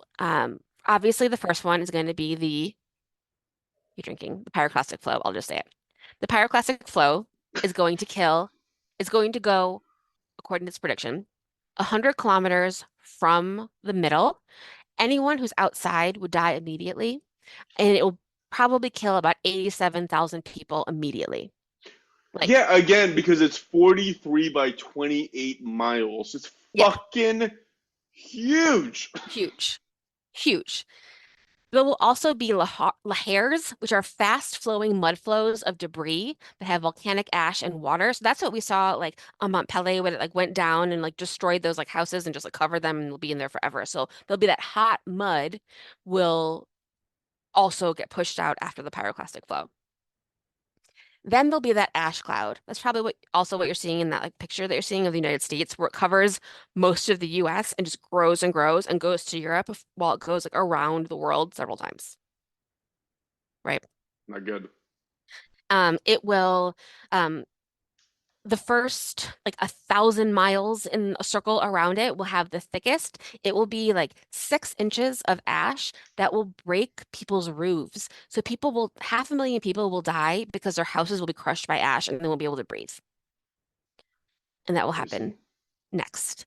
obviously the first one is going to be the you're drinking the pyroclastic flow. I'll just say it. The pyroclastic flow is going to kill, is going to go, according to its prediction, 100 kilometers from the middle. Anyone who's outside would die immediately, and it will probably kill about 87,000 people immediately. Like, Yeah, again, because it's 43 by 28 miles. It's yeah, fucking huge. huge, huge. There will also be lahars, which are fast-flowing mud flows of debris that have volcanic ash and water. So that's what we saw like on Mont Pelée when it like went down and like destroyed those like houses and just like covered them and will be in there forever. So there'll be that hot mud will also get pushed out after the pyroclastic flow. Then there'll be that ash cloud. That's probably what you're seeing in that like picture that you're seeing of the United States, where it covers most of the US and just grows and goes to Europe while it goes like around the world several times, right? Not good. It will um the first like 1,000 miles in a circle around it will have the thickest. It will be like 6 inches of ash that will break people's roofs. So 500,000 people will die because their houses will be crushed by ash and they won't be able to breathe. And that will Crazy. happen next.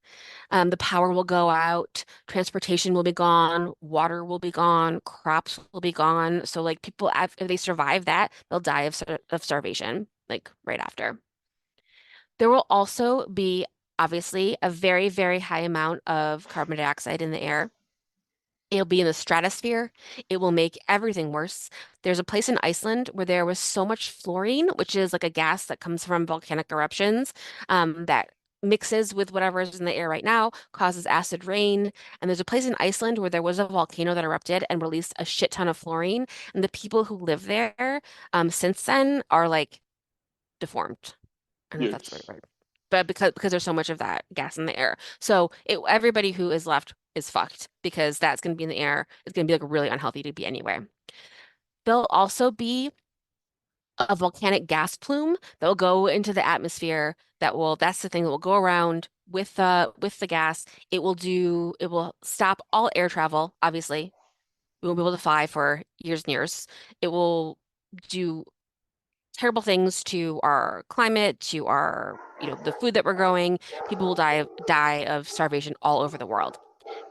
The power will go out, transportation will be gone, water will be gone, crops will be gone. So like people, if they survive that, they'll die of starvation, like right after. There will also be obviously a very, very high amount of carbon dioxide in the air. It'll be in the stratosphere. It will make everything worse. There's a place in Iceland where there was so much fluorine, which is like a gas that comes from volcanic eruptions, that mixes with whatever is in the air right now, causes acid rain. And there's a place in Iceland where there was a volcano that erupted and released a shit ton of fluorine. And the people who live there, since then are like deformed. I don't know if that's the right Yikes. word, but because there's so much of that gas in the air. So everybody who is left is fucked because that's going to be in the air. It's going to be like really unhealthy to be anywhere. There'll also be a volcanic gas plume that will go into the atmosphere that's the thing that will go around, with the gas, it will stop all air travel, obviously. We won't be able to fly for years and years. It will do terrible things to our climate, to our, the food that we're growing. People will die of starvation all over the world.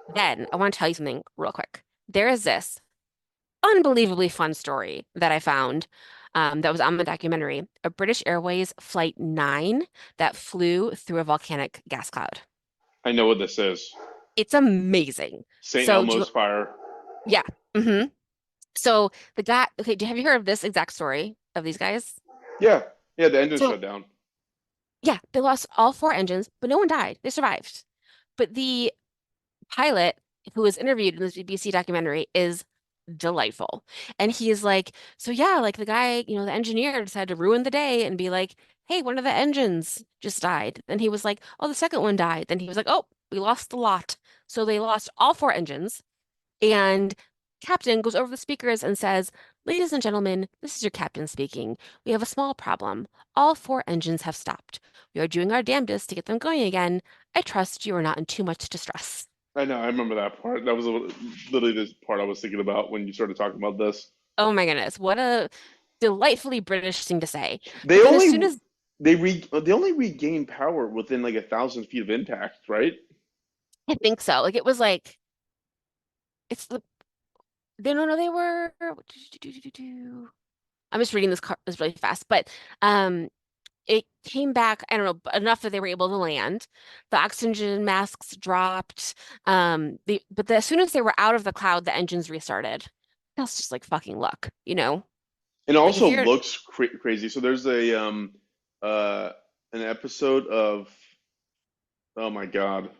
Then I want to tell you something real quick. There is this unbelievably fun story that I found that was on the documentary, a British Airways Flight 9 that flew through a volcanic gas cloud. I know what this is. It's amazing. St. So, Elmo's fire. yeah. hmm So the guy, okay, have you heard of this exact story of these guys? Yeah, yeah, the engine So shut down. yeah, they lost all four engines, but no one died. They survived. But the pilot who was interviewed in this BBC documentary is delightful. And he is like, so yeah, like the guy, the engineer decided to ruin the day and be like, hey, one of the engines just died. Then he was like, oh, the second one died. Then he was like, oh, we lost the lot. So they lost all four engines. And captain goes over the speakers and says, ladies and gentlemen, this is your captain speaking. We have a small problem. All four engines have stopped. We are doing our damnedest to get them going again. I trust you are not in too much distress. I know, I remember that part. That was literally the part I was thinking about when you started talking about this. Oh my goodness, what a delightfully British thing to say. They But then as soon only as they only regained power within like 1,000 feet of impact, right? I think so, like it was like it's the they no no they were I'm just reading this really fast, but um it came back, I don't know, enough that they were able to land. The oxygen masks dropped. As soon as they were out of the cloud, the engines restarted. That's just like fucking luck, you know? It Like if also you're looks crazy. So there's a uh an episode of, oh my God,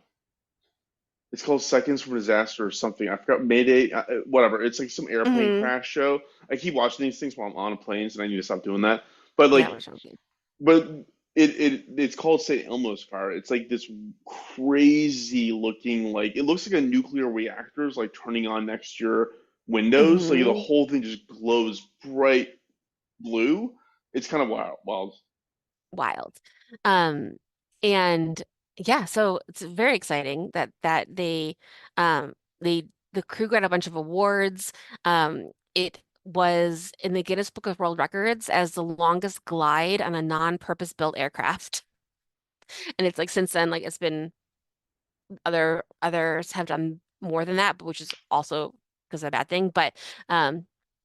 it's called Seconds from Disaster or something. I forgot, Mayday, whatever. It's like some airplane hmm crash show. I keep watching these things while I'm on planes, and I need to stop doing that. But yeah, like, we're joking. but it's called St. Elmo's fire. It's like this crazy looking, like it looks like a nuclear reactor is like turning on next to your windows. Like the hmm whole thing just glows bright blue. It's kind of wild, wild. Wild. Um, and yeah, so it's very exciting that they the crew got a bunch of awards. It was in the Guinness Book of World Records as the longest glide on a non-purpose built aircraft. And it's like since then, like it's been others have done more than that, but which is also because of a bad thing. But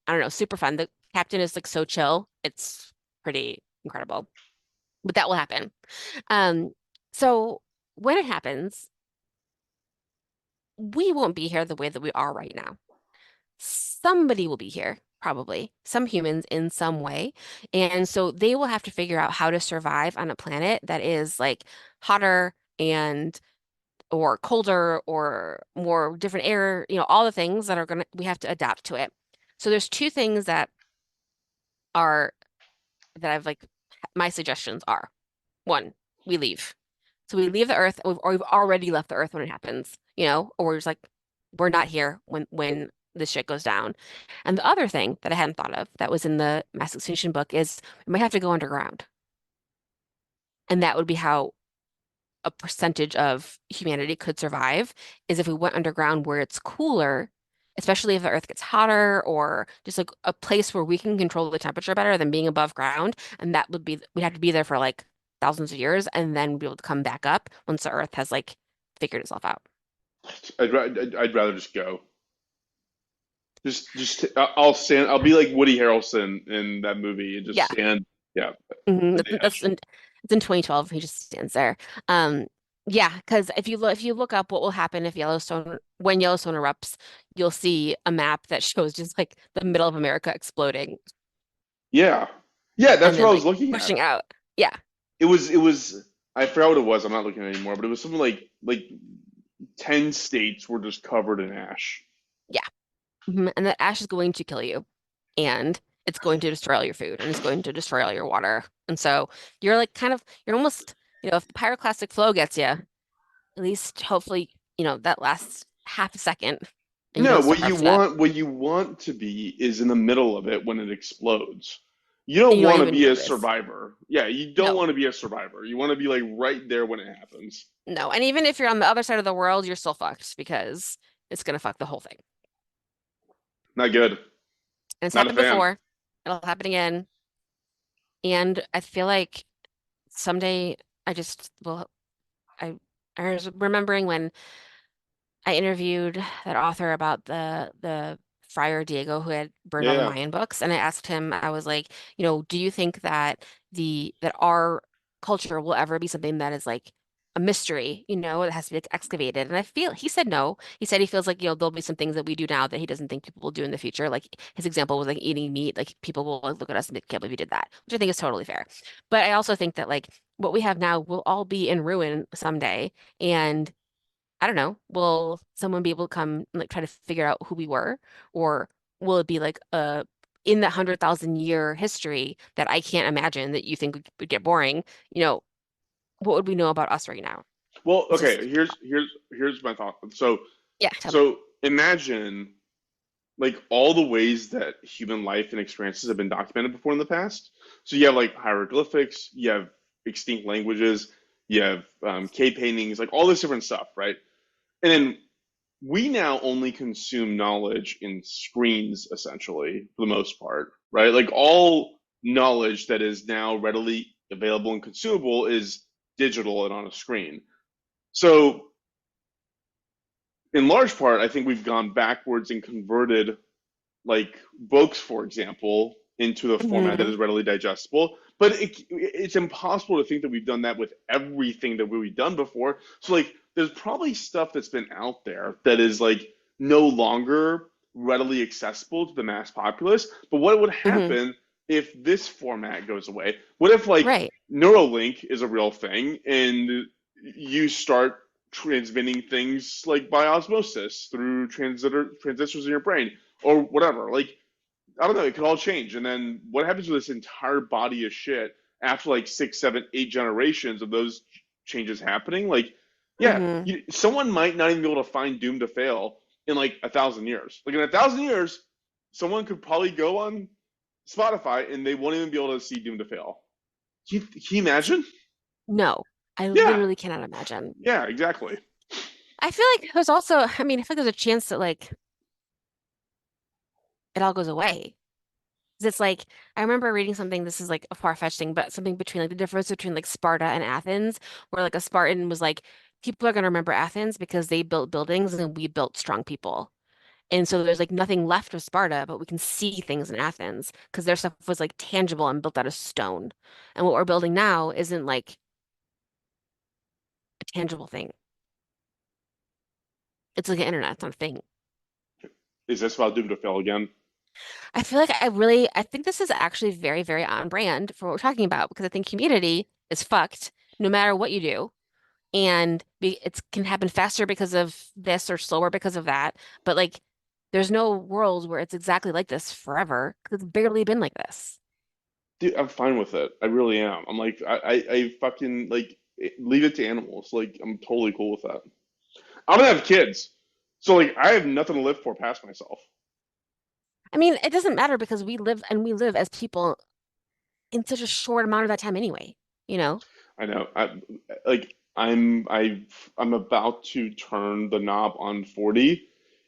I don't know, super fun. The captain is like so chill. It's pretty incredible. But that will happen. Um, so when it happens, we won't be here the way that we are right now. Somebody will be here, probably, some humans in some way. And so they will have to figure out how to survive on a planet that is like hotter and or colder or more different air, all the things that we have to adapt to it. So there's two things are that I've like my suggestions are. One, we leave. So we leave the Earth, or we've already left the Earth when it happens, or we're just like, we're not here when this shit goes down. And the other thing that I hadn't thought of that was in the mass extinction book is we might have to go underground. And that would be how a percentage of humanity could survive is if we went underground where it's cooler, especially if the Earth gets hotter or just like a place where we can control the temperature better than being above ground. And that would be, we'd have to be there for like thousands of years and then be able to come back up once the Earth has like figured itself out. I'd rather just go. I'll stand. I'll be like Woody Harrelson in that movie and just Yeah. stand. Yeah, hmm in That's, the that's ash. in, it's in 2012. He just stands there. Yeah, because if you look up what will happen if when Yellowstone erupts, you'll see a map that shows just like the middle of America exploding Yeah, yeah. and That's what then I like was looking at. pushing out. Yeah, It was. I forgot what it was. I'm not looking at it anymore. But it was something like 10 states were just covered in ash. yeah. And that ash is going to kill you, and it's going to destroy all your food, and it's going to destroy all your water. And so you're like you're almost, if the pyroclastic flow gets you, at least hopefully, that lasts half a second, and you No, don't starve to death, what you want to be is in the middle of it when it explodes. You and don't you don't want to even be a notice. survivor. Yeah, you don't No. want to be a survivor. You want to be like right there when it happens. No, and even if you're on the other side of the world, you're still fucked because it's gonna fuck the whole thing. Not good. And it's Not a happened fan. before. It'll happen again. And I feel like someday I just will I was remembering when I interviewed that author about the Friar Diego who had burned all the Yeah. Mayan books, and I asked him, I was like, do you think that the that our culture will ever be something that is like a mystery, it has to be like, excavated? And I feel he said no. He said he feels like, there'll be some things that we do now that he doesn't think people will do in the future. Like his example was like eating meat, like people will like, look at us and be, can't believe you did that, which I think is totally fair. But I also think that like what we have now will all be in ruin someday. And I don't know. Will someone be able to come and like try to figure out who we were? Or will it be like in that 100,000 year history that I can't imagine that you think would get boring, you know, what would we know about us right now? Well, It's just okay, here's my thought. So yeah, tell me. so imagine like all the ways that human life and experiences have been documented before in the past. So you have like hieroglyphics, you have extinct languages, you have cave paintings, like all this different stuff, right? And then we now only consume knowledge in screens, essentially, for the most part, right? Like all knowledge that is now readily available and consumable is digital and on a screen. So in large part, I think we've gone backwards and converted like books, for example, into the format that Hmm. is readily digestible. But it's impossible to think that we've done that with everything that we've done before. So like, there's probably stuff that's been out there that is like no longer readily accessible to the mass populace. But what would Hmm. happen if this format goes away? What if like Right. Neuralink is a real thing and you start transmitting things like by osmosis through transistors in your brain or whatever. Like, I don't know, it could all change. And then what happens with this entire body of shit after like six, seven, eight generations of those changes happening? Like, yeah, Hmm. someone might not even be able to find Doom to Fail in like 1,000 years. Like in 1,000 years, someone could probably go on Spotify and they won't even be able to see Doom to Fail. Can you imagine? No, I Yeah, literally cannot imagine. yeah, exactly. I feel like there's also, I mean, I feel like there's a chance that like it all goes away. 'Cause it's like I remember reading something, this is like a far-fetched thing, but something between like the difference between like Sparta and Athens, where like a Spartan was like, people are gonna remember Athens because they built buildings and we built strong people. And so there's like nothing left of Sparta, but we can see things in Athens because their stuff was like tangible and built out of stone. And what we're building now isn't like a tangible thing. It's like an internet, it's not a thing. Is this about Doom to Fail again? I feel like I think this is actually very, very on brand for what we're talking about because I think community is fucked no matter what you do. And it can happen faster because of this or slower because of that. But like, there's no world where it's exactly like this forever because it's barely been like this. Dude, I'm fine with it. I really am. I'm like, I fucking like leave it to animals. Like, I'm totally cool with that. I'm gonna have kids, so like, I have nothing to live for past myself. I mean, it doesn't matter because we live as people in such a short amount of that time anyway, you know? I know. I'm about to turn the knob on 40,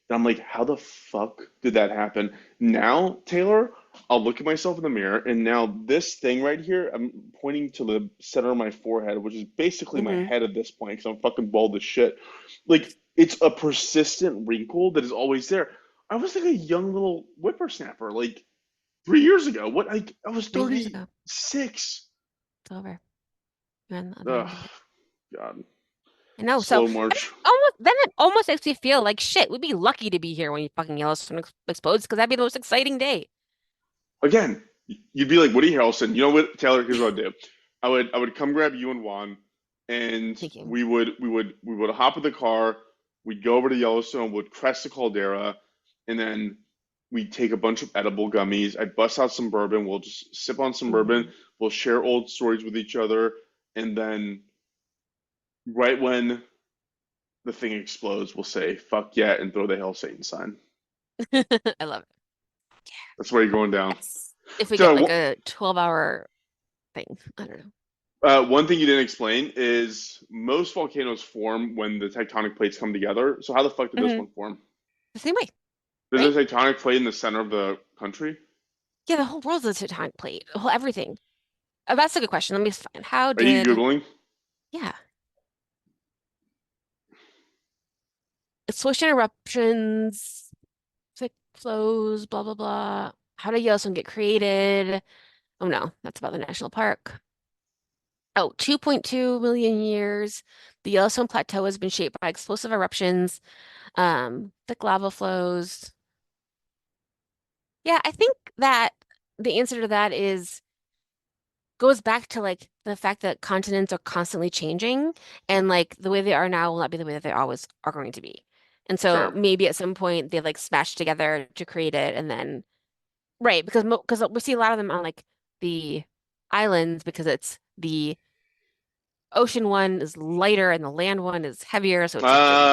and I'm like, how the fuck did that happen? Now, Taylor, I'll look at myself in the mirror, and now this thing right here, I'm pointing to the center of my forehead, which is basically my Hmm. head at this point, because I'm fucking bald as shit. Like, it's a persistent wrinkle that is always there. I was like a young little whippersnapper, like 3 years ago. What? I was 3 years ago, 36. it's over. You're on the other Ugh, end of it. God. I know. So Slow march. then it almost makes me feel like shit. We'd be lucky to be here when you fucking Yellowstone explodes because that'd be the most exciting day. Again, you'd be like Woody Harrelson. You know what, Taylor? Here's what I'd do. I would come grab you and Juan, and Thank you. we would hop in the car. We'd go over to Yellowstone. We'd crest the caldera, and then we'd take a bunch of edible gummies. I'd bust out some bourbon. We'll just sip on some bourbon. Hmm. We'll share old stories with each other, and then right when the thing explodes, we'll say "fuck yeah" and throw the Hail Satan sign. I love it. That's where you're going down. Yes. If we get like So a 12-hour thing, I don't know. One thing you didn't explain is most volcanoes form when the tectonic plates come together. So how the fuck did this Hmm. one form? The same way, right? There's a tectonic plate in the center of the country. Yeah, the whole world's a tectonic plate. The whole everything. That's a good question. Let me find. How Are you did? Googling? Yeah, explosion eruptions, thick flows, blah blah blah. How did Yellowstone get created? Oh no, that's about the national park. Oh, 2.2 million years. The Yellowstone Plateau has been shaped by explosive eruptions, thick lava flows. Yeah, I think that the answer to that is goes back to like the fact that continents are constantly changing and like the way they are now will not be the way that they always are going to be. And so Sure. maybe at some point they like smashed together to create it and then right because we see a lot of them on like the islands because it's the ocean one is lighter and the land one is heavier so it's like the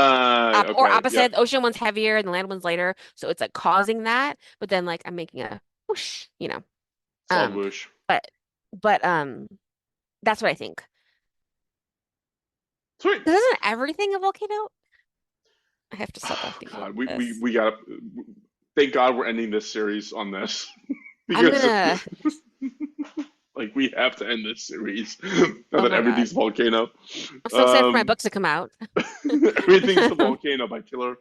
or Okay. Yep. opposite the ocean one's heavier and the land one's lighter so it's like causing that but then like I'm making a whoosh Solid um whoosh. but but that's what I think. Sweet. 'Cause isn't everything a volcano? I have to stop thinking God, about we this. we got. Thank God we're ending this series on this I'm because gonna. like we have to end this series now Oh that my God. everything's volcano. I'm so excited for my Um, book to come out. Everything's a volcano by Taylor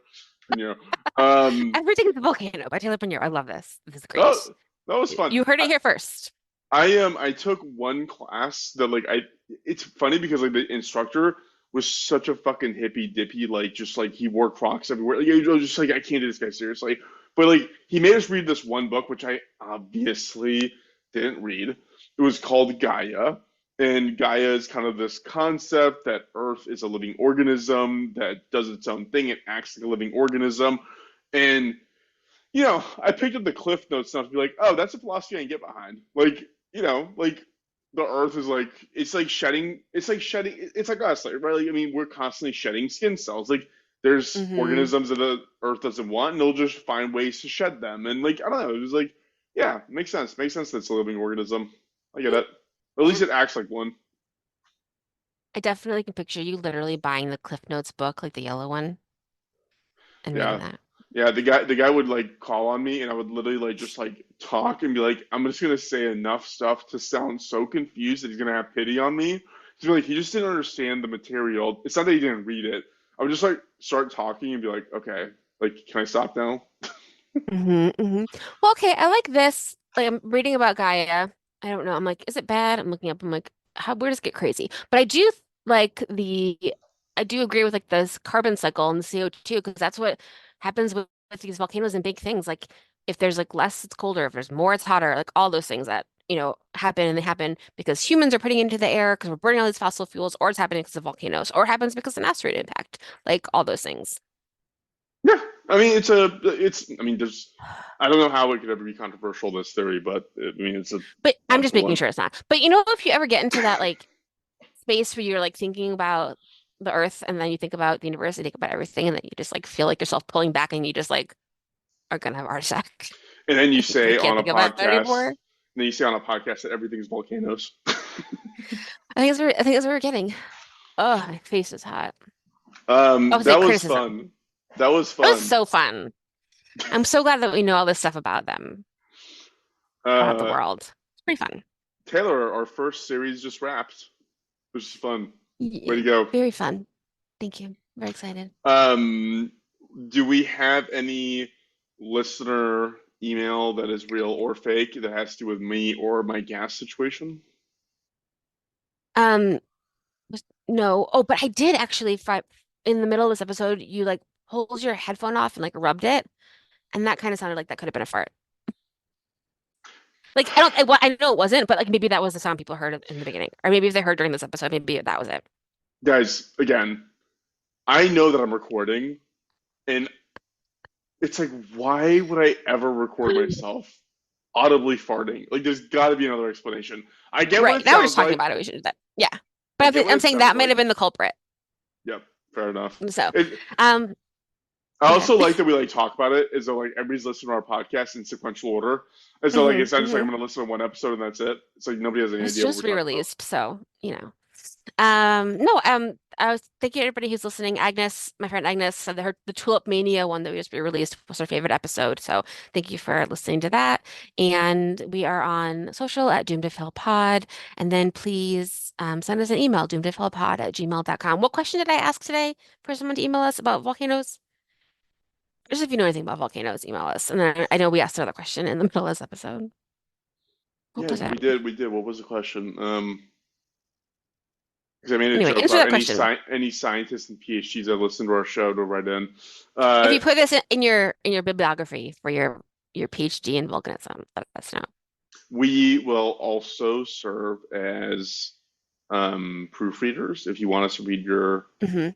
Pinero. Um, Everything's a volcano by Taylor Pinero. I love this. This is that, great. that was fun. You heard it here first. I took one class that like I it's funny because like the instructor was such a fucking hippy dippy like just like he wore Crocs everywhere. Like, you know, just like I can't do this guy seriously. But like he made us read this one book which I obviously didn't read. It was called Gaia. And Gaia is kind of this concept that Earth is a living organism that does its own thing. It acts like a living organism. And I picked up the Cliff Notes stuff to be like, oh, that's a philosophy I can get behind. Like, like the Earth is like it's like us, like, right? Like, I mean, we're constantly shedding skin cells. Like, there's Hmm. organisms that the Earth doesn't want, and they'll just find ways to shed them. And like, I don't know, it was like, yeah, makes sense. Makes sense that it's a living organism. I get Yeah, it. Or at yeah. least it acts like one. I definitely can picture you literally buying the Cliff Notes book, like the yellow one, and reading Yeah. that. Yeah, the guy would like call on me and I would literally like just like talk and be like, I'm just gonna say enough stuff to sound so confused that he's gonna have pity on me. He's like, he just didn't understand the material. It's not that he didn't read it. I would just like start talking and be like, okay, like, can I stop now? Hmm. Well, okay, I like this. Like I'm reading about Gaia. I don't know. I'm like, is it bad? I'm looking up. I'm like, where does it get crazy? But like I do agree with like this carbon cycle and the CO2 because that's what happens with these volcanoes and big things. Like if there's like less, it's colder. If there's more, it's hotter. Like all those things that, happen and they happen because humans are putting it into the air because we're burning all these fossil fuels, or it's happening because of volcanoes, or it happens because of an asteroid impact. Like all those things. Yeah, I mean, I mean, I don't know how it could ever be controversial, this theory, but I mean, it's a But I'm just logical making one. sure it's not. But if you ever get into that like space where you're like thinking about the Earth and then you think about the universe and think about everything and then you just like feel like yourself pulling back and you just like are gonna have a heart attack. And then you You say can't on a think about that podcast, anymore. that everything's volcanoes. I think that's what we're getting. Oh, my face is hot. I would say That was criticism. fun. That was It was fun. so fun. I'm so glad that we know all this stuff about them, about the Uh, world. It's pretty fun. Taylor, our first series just wrapped, which is fun. Way Yeah, to go. very fun. Thank you. Very excited. Um, do we have any listener email that is real or fake that has to do with me or my gas situation? Um, no. Oh, but I did actually in the middle of this episode, you like pulls your headphone off and like rubbed it, and that kind of sounded like that could have been a fart. Like I know it wasn't, but like maybe that was the sound people heard in the beginning, or maybe if they heard during this episode, maybe that was it. Guys, again, I know that I'm recording, and it's like, why would I ever record myself audibly farting? Like, there's got to be another explanation. I get what Right. it Now we're just sounds talking like. about it. We should do that. Yeah. I But get what I'm it saying sounds that might like. have been the culprit. Yep, fair enough. So, It, um, I Okay. also like that we like talk about it as though like everybody's listening to our podcast in sequential order. As though like it's not just like I'm gonna listen to one episode and that's it. It's like nobody has any It's idea what just we're talking about. re-released, so no, I was thank you everybody who's listening. Agnes, my friend Agnes, said that the Tulip Mania one that we just re-released was her favorite episode. So thank you for listening to that. And we are on social at Doomed to Fail Pod. And then please send us an email, doomedtofailpod@gmail.com. What question did I ask today for someone to email us about volcanoes? Just if you know anything about volcanoes, email us. And then I know we asked another question in the middle of this episode. What Yeah, was that? we did. What was the question? Because I made a Anyway, joke answer about that question. any scientists and PhDs that listen to our show to write in. If you put this in your bibliography for your PhD in volcanism, let us know. We will also serve as proofreaders if you want us to read your Hmm.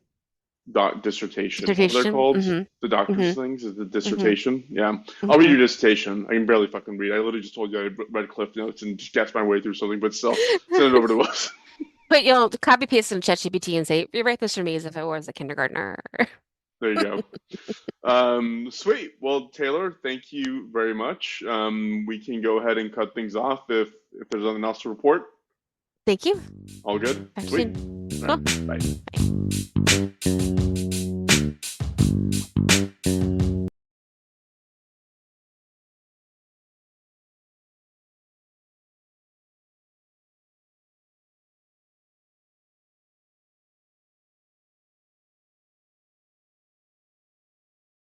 dissertation. What are they Dissertation. called? Hmm. The doctor's Hmm. things is the Hmm. dissertation. Yeah, I'll read Hmm. your dissertation. I can barely fucking read. I literally just told you I read Cliff Notes and just guessed my way through something, but still, send it over to us. But you'll copy paste in ChatGPT and say, rewrite this for me as if I was a kindergartner. There you go. Sweet. Well, Taylor, thank you very much. We can go ahead and cut things off if there's nothing else to report. Thank you. All good. Talk to Sweet. you soon. All Cool. right, bye.